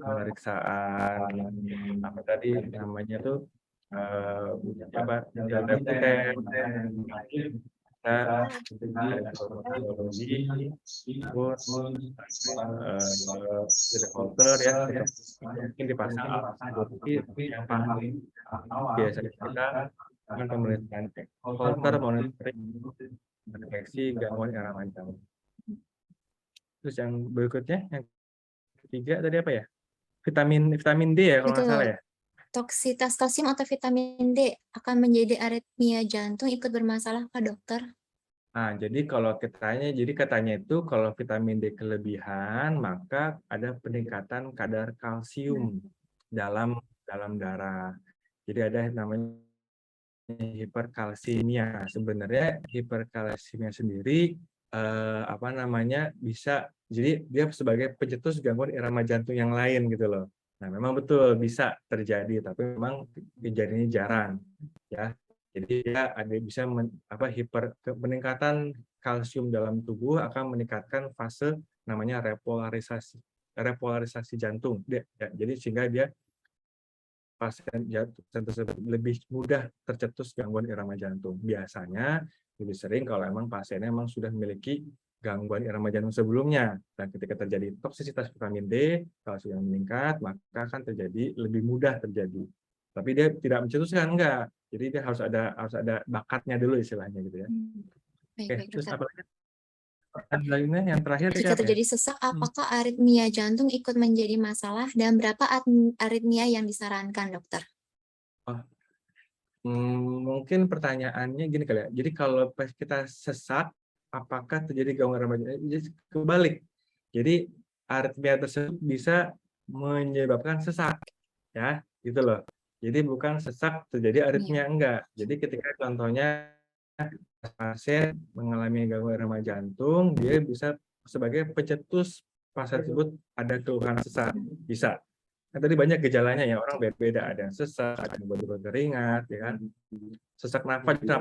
pemeriksaan apa tadi namanya tuh apa holter ya mungkin dipasang yang paling biasa kita dengan pemeriksaan holter monitoring deteksi gangguan irama jantung. Terus yang berikutnya yang ketiga tadi apa ya? Vitamin D ya kalau nggak salah ya. Toksitas kalsium atau vitamin D akan menjadi aritmia jantung ikut bermasalah Pak Dokter? Nah, jadi kalau katanya itu kalau vitamin D kelebihan maka ada peningkatan kadar kalsium dalam darah. Jadi ada yang namanya hiperkalsemia. Sebenarnya hiperkalsemia sendiri apa namanya bisa jadi dia sebagai pencetus gangguan irama jantung yang lain gitu loh. Nah, memang betul bisa terjadi tapi memang kejadiannya jarang ya. Jadi dia ada bisa peningkatan kalsium dalam tubuh akan meningkatkan fase namanya repolarisasi jantung. Jadi sehingga dia pasien tersebut lebih mudah tercetus gangguan irama jantung. Biasanya lebih sering kalau emang pasiennya memang sudah memiliki gangguan irama jantung sebelumnya. Dan ketika terjadi toksisitas vitamin D, kalsium yang meningkat, maka akan terjadi lebih mudah terjadi. Tapi dia tidak mencetuskan, enggak. Jadi dia harus ada bakatnya dulu istilahnya gitu ya. Oke, terus apa lagi? Lainnya yang terakhir jika terjadi sesak, apakah aritmia jantung ikut menjadi masalah dan berapa aritmia yang disarankan, dokter? Mungkin pertanyaannya gini kali ya. Jadi kalau kita sesak, apakah terjadi gangguan irama jantung? Jadi kebalik. Jadi aritmia tersebut bisa menyebabkan sesak, ya, gitu loh. Jadi bukan sesak terjadi aritmia enggak. Jadi ketika contohnya pasien mengalami gangguan irama jantung, dia bisa sebagai pencetus pasien tersebut ada keluhan sesak, bisa. Kan tadi banyak gejalanya ya, orang beda-beda, ada yang sesak, ada yang betul-betul teringat, ya kan. Sesak nafas itu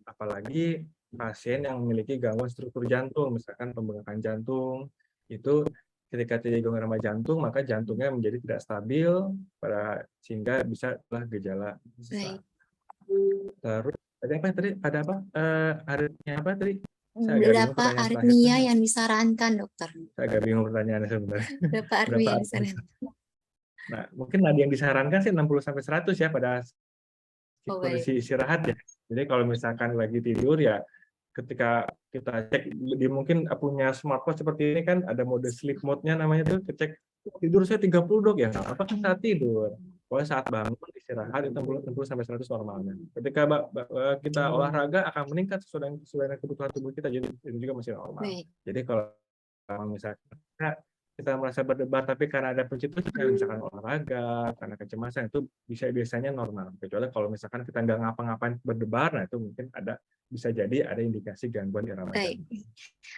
apalagi pasien yang memiliki gangguan struktur jantung, misalkan pembengkakan jantung, itu ketika terjadi gangguan irama jantung, maka jantungnya menjadi tidak stabil, sehingga bisa gejala sesak. Terus ada apa tadi? Ada apa? Aritmia apa tadi? Berapa aritmia yang disarankan, dokter? Saya agak bingung pertanyaannya sebenarnya. Berapa aritmia yang disarankan? Nah, mungkin nadi yang disarankan sih 60-100 ya pada kondisi istirahat ya. Jadi kalau misalkan lagi tidur ya ketika kita cek mungkin punya smartwatch seperti ini kan ada mode sleep mode-nya namanya tuh, cek tidur saya 30 dok ya. Apakah saat tidur? Kalau saat bangun istirahat itu 60-100 normalnya. Ketika kita olahraga akan meningkat sesuai dengan kebutuhan tubuh kita, jadi itu juga masih normal. Jadi kalau misalkan kita merasa berdebar tapi karena ada pencetus misalkan olahraga karena kecemasan itu biasanya normal, kecuali kalau misalkan kita nggak ngapa-ngapain berdebar, nah itu mungkin bisa jadi ada indikasi gangguan irama jantung.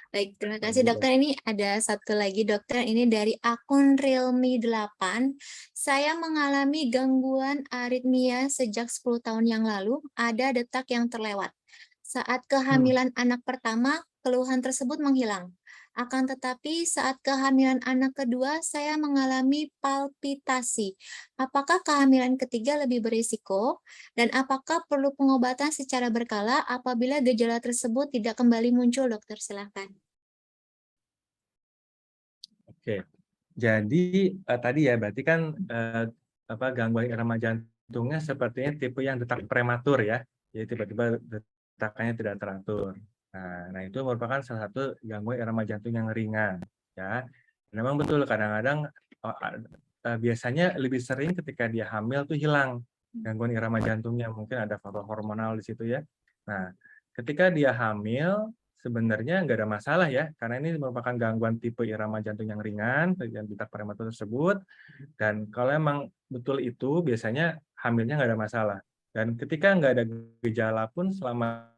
Baik, terima kasih dokter. Ini ada satu lagi dokter, ini dari akun Realme 8. Saya mengalami gangguan aritmia sejak 10 tahun yang lalu, ada detak yang terlewat. Saat kehamilan anak pertama, keluhan tersebut menghilang. Akan tetapi saat kehamilan anak kedua, saya mengalami palpitasi. Apakah kehamilan ketiga lebih berisiko? Dan apakah perlu pengobatan secara berkala apabila gejala tersebut tidak kembali muncul, dokter? Silakan. Oke, jadi tadi ya berarti kan gangguan irama jantungnya sepertinya tipe yang detak prematur ya. Jadi tiba-tiba detakannya tidak teratur. Nah, itu merupakan salah satu gangguan irama jantung yang ringan, ya. Memang betul kadang-kadang biasanya lebih sering ketika dia hamil tuh hilang gangguan irama jantungnya, mungkin ada faktor hormonal di situ ya. Nah, ketika dia hamil sebenarnya nggak ada masalah ya, karena ini merupakan gangguan tipe irama jantung yang ringan, yang detak prematur tersebut. Dan kalau emang betul itu, biasanya hamilnya nggak ada masalah. Dan ketika nggak ada gejala pun, selama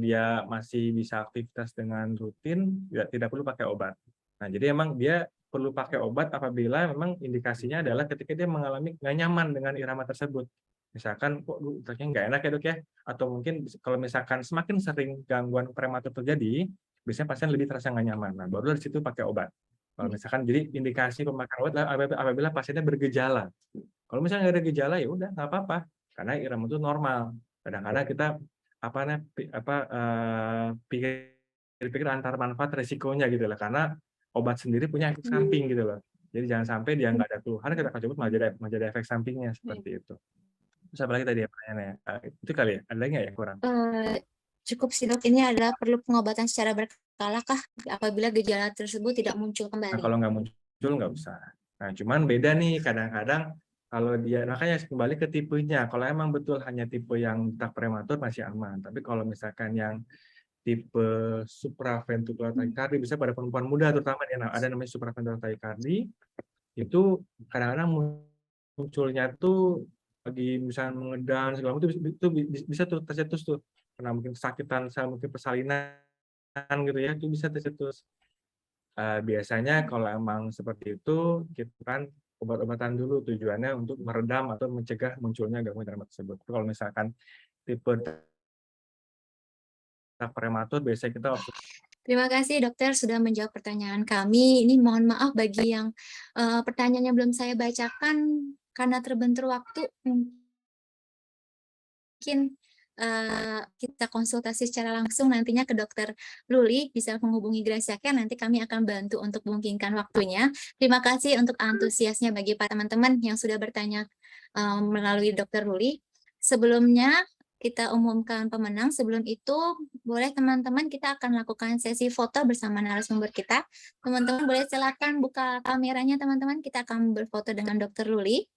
dia masih bisa aktivitas dengan rutin, tidak perlu pakai obat. Nah, jadi emang dia perlu pakai obat apabila memang indikasinya adalah ketika dia mengalami nggak nyaman dengan irama tersebut. Misalkan, kok detaknya nggak enak ya dok ya? Atau mungkin kalau misalkan semakin sering gangguan prematur terjadi, biasanya pasien lebih terasa nggak nyaman. Nah, baru dari situ pakai obat. Kalau misalkan jadi indikasi pemakaian obat apabila pasiennya bergejala. Kalau misalnya nggak ada gejala ya udah nggak apa-apa, karena irama itu normal. Kadang-kadang kita pikir-pikir antar manfaat resikonya gitu lah, karena obat sendiri punya efek samping gitu loh. Jadi jangan sampai dia nggak ada keluhan, kita coba malah jadi efek sampingnya seperti itu. Terus apa lagi tadi ya pertanyaannya? Itu kali ya? Ada lagi nggak ya kurang? Cukup sih dok, ini adalah perlu pengobatan secara berkala kah apabila gejala tersebut tidak muncul Nah, kembali? kalau nggak muncul nggak usah. Nah, cuman beda nih kadang-kadang kalau dia, makanya kembali ke tipenya. Kalau emang betul hanya tipe yang detak prematur masih aman. Tapi kalau misalkan yang tipe supraventricular tachycardia, bisa pada perempuan muda terutama ya, ada namanya supraventricular tachycardia, itu kadang-kadang munculnya tuh lagi misalnya mengedang segala macam, itu bisa tuh tercetus tuh, karena mungkin kesakitan, mungkin persalinan gitu ya, itu bisa tercetus. Biasanya kalau emang seperti itu, kita kan obat-obatan dulu, tujuannya untuk meredam atau mencegah munculnya gangguan irama tersebut. Kalau misalkan tipe prematur, biasanya kita Terima kasih dokter sudah menjawab pertanyaan kami. Ini mohon maaf bagi yang pertanyaannya belum saya bacakan karena terbentur waktu. Mungkin kita konsultasi secara langsung nantinya ke dokter Luli, bisa menghubungi Gracia Care, nanti kami akan bantu untuk memungkinkan waktunya. Terima kasih untuk antusiasnya bagi para teman-teman yang sudah bertanya melalui dokter Luli. Sebelumnya kita umumkan pemenang, sebelum itu boleh teman-teman kita akan lakukan sesi foto bersama narasumber kita. Teman-teman boleh silakan buka kameranya teman-teman, kita akan berfoto dengan dokter Luli.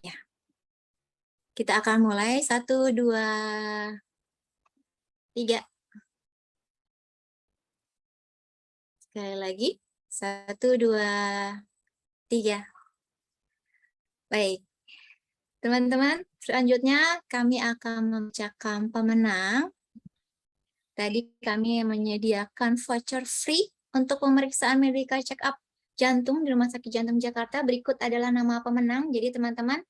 Ya. Kita akan mulai 1, 2, 3. Sekali lagi 1, 2, 3. Baik. Teman-teman, selanjutnya kami akan membacakan pemenang. Tadi kami menyediakan voucher free untuk pemeriksaan medical check up jantung di Rumah Sakit Jantung Jakarta. Berikut adalah nama pemenang. Jadi teman-teman,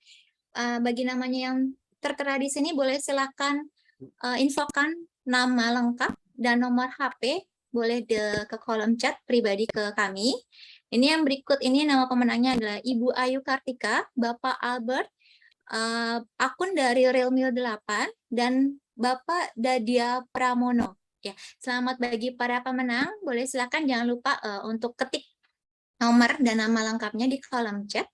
bagi namanya yang tertera di sini boleh silakan infokan nama lengkap dan nomor HP, boleh ke kolom chat pribadi ke kami. Ini yang berikut ini nama pemenangnya adalah Ibu Ayu Kartika, Bapak Albert, akun dari Realmeal 8, dan Bapak Dadia Pramono. Ya, selamat bagi para pemenang. Boleh silakan jangan lupa untuk ketik nomor dan nama lengkapnya di kolom chat.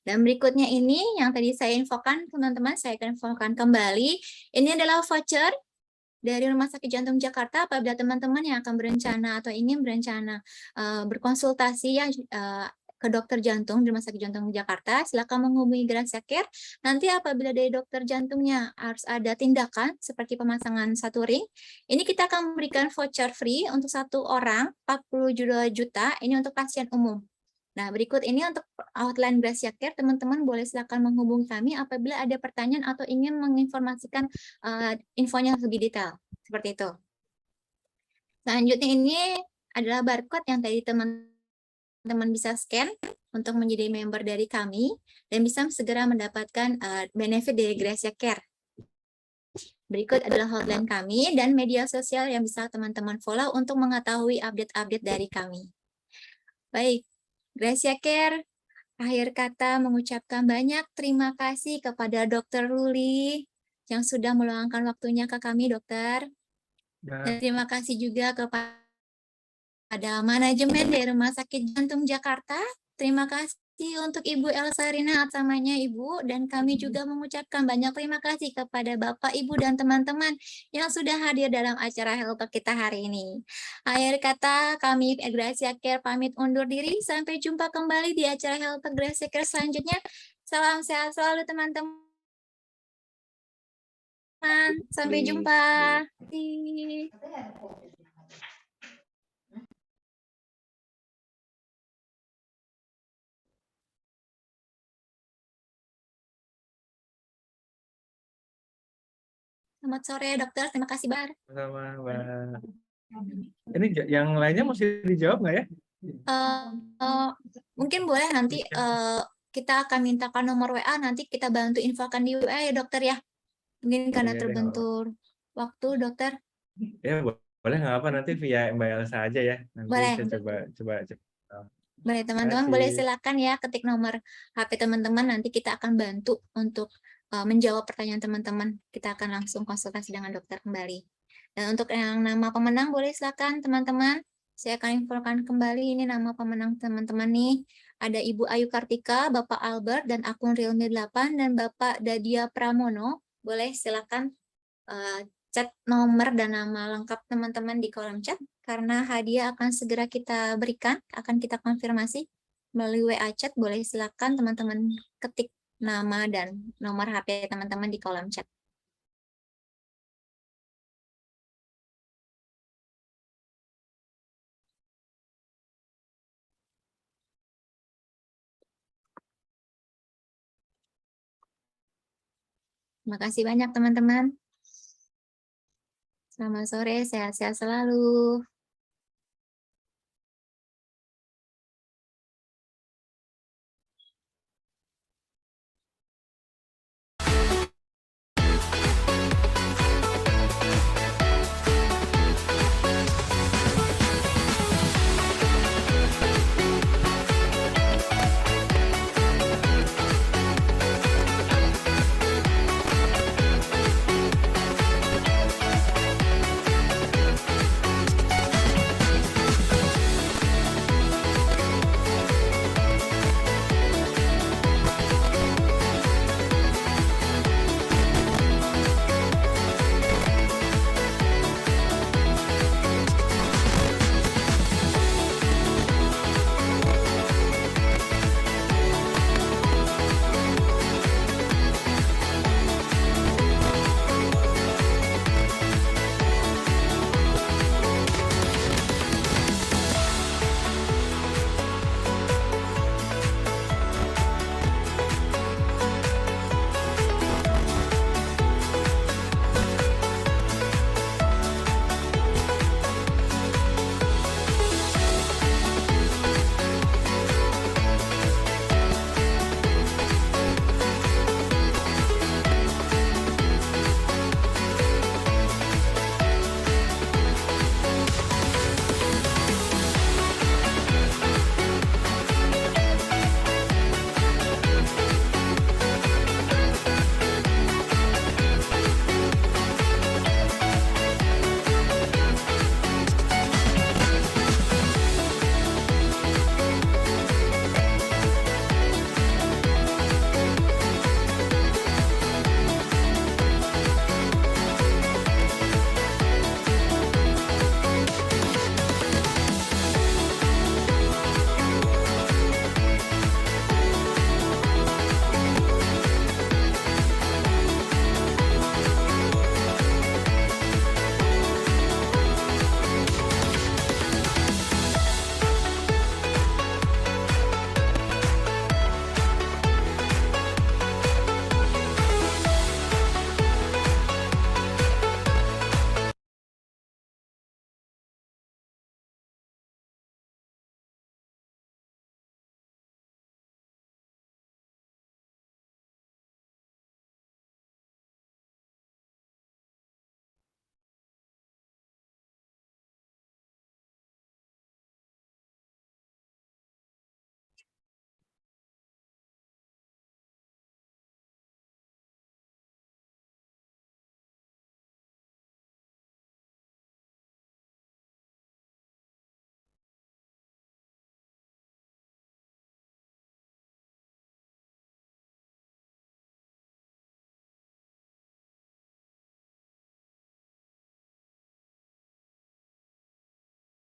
Dan berikutnya ini yang tadi saya infokan, teman-teman, saya akan infokan kembali. Ini adalah voucher dari Rumah Sakit Jantung Jakarta apabila teman-teman yang akan berencana atau ingin berencana berkonsultasi ya ke dokter jantung di Rumah Sakit Jantung Jakarta, silakan menghubungi Gracia Care. Nanti apabila dari dokter jantungnya harus ada tindakan seperti pemasangan satu ring, ini kita akan memberikan voucher free untuk satu orang 42 juta, ini untuk pasien umum. Nah, berikut ini untuk outline Gracia Care, teman-teman boleh silakan menghubungi kami apabila ada pertanyaan atau ingin menginformasikan infonya lebih detail. Seperti itu. Selanjutnya ini adalah barcode yang tadi teman-teman bisa scan untuk menjadi member dari kami dan bisa segera mendapatkan benefit dari Gracia Care. Berikut adalah hotline kami dan media sosial yang bisa teman-teman follow untuk mengetahui update-update dari kami. Baik, Gracia Care, akhir kata mengucapkan banyak terima kasih kepada Dr. Luli yang sudah meluangkan waktunya ke kami, dokter. Dan terima kasih juga kepada manajemen dari Rumah Sakit Jantung Jakarta. Terima kasih untuk Ibu Elsa Rina atsamanya Ibu, dan kami juga mengucapkan banyak terima kasih kepada Bapak, Ibu, dan teman-teman yang sudah hadir dalam acara Health Talk kita hari ini. Akhir kata, kami Gracia Care pamit undur diri. Sampai jumpa kembali di acara Health Talk Gracia Care selanjutnya. Salam sehat selalu teman-teman. Sampai jumpa. Selamat sore dokter, terima kasih Bar. Sama Mbak. Ini yang lainnya mesti dijawab nggak ya? Mungkin boleh nanti kita akan mintakan nomor WA, nanti kita bantu infokan di WA ya dokter ya. Mungkin karena Iya deh, terbentur waktu dokter. Ya boleh nggak apa nanti via Mbak Elsa aja ya. Nanti Boleh. saya coba. Boleh teman-teman, Terima boleh kasih. silakan ya ketik nomor HP teman-teman, nanti kita akan bantu untuk menjawab pertanyaan teman-teman. Kita akan langsung konsultasi dengan dokter kembali. Dan untuk yang nama pemenang boleh silakan teman-teman. Saya akan infokan kembali ini nama pemenang teman-teman nih. Ada Ibu Ayu Kartika, Bapak Albert, dan akun Realme 8, dan Bapak Dadia Pramono. Boleh silakan chat nomor dan nama lengkap teman-teman di kolom chat, karena hadiah akan segera kita berikan, akan kita konfirmasi melalui WA chat. Boleh silakan teman-teman ketik nama dan nomor HP teman-teman di kolom chat. Terima kasih banyak teman-teman. Selamat sore, sehat-sehat selalu.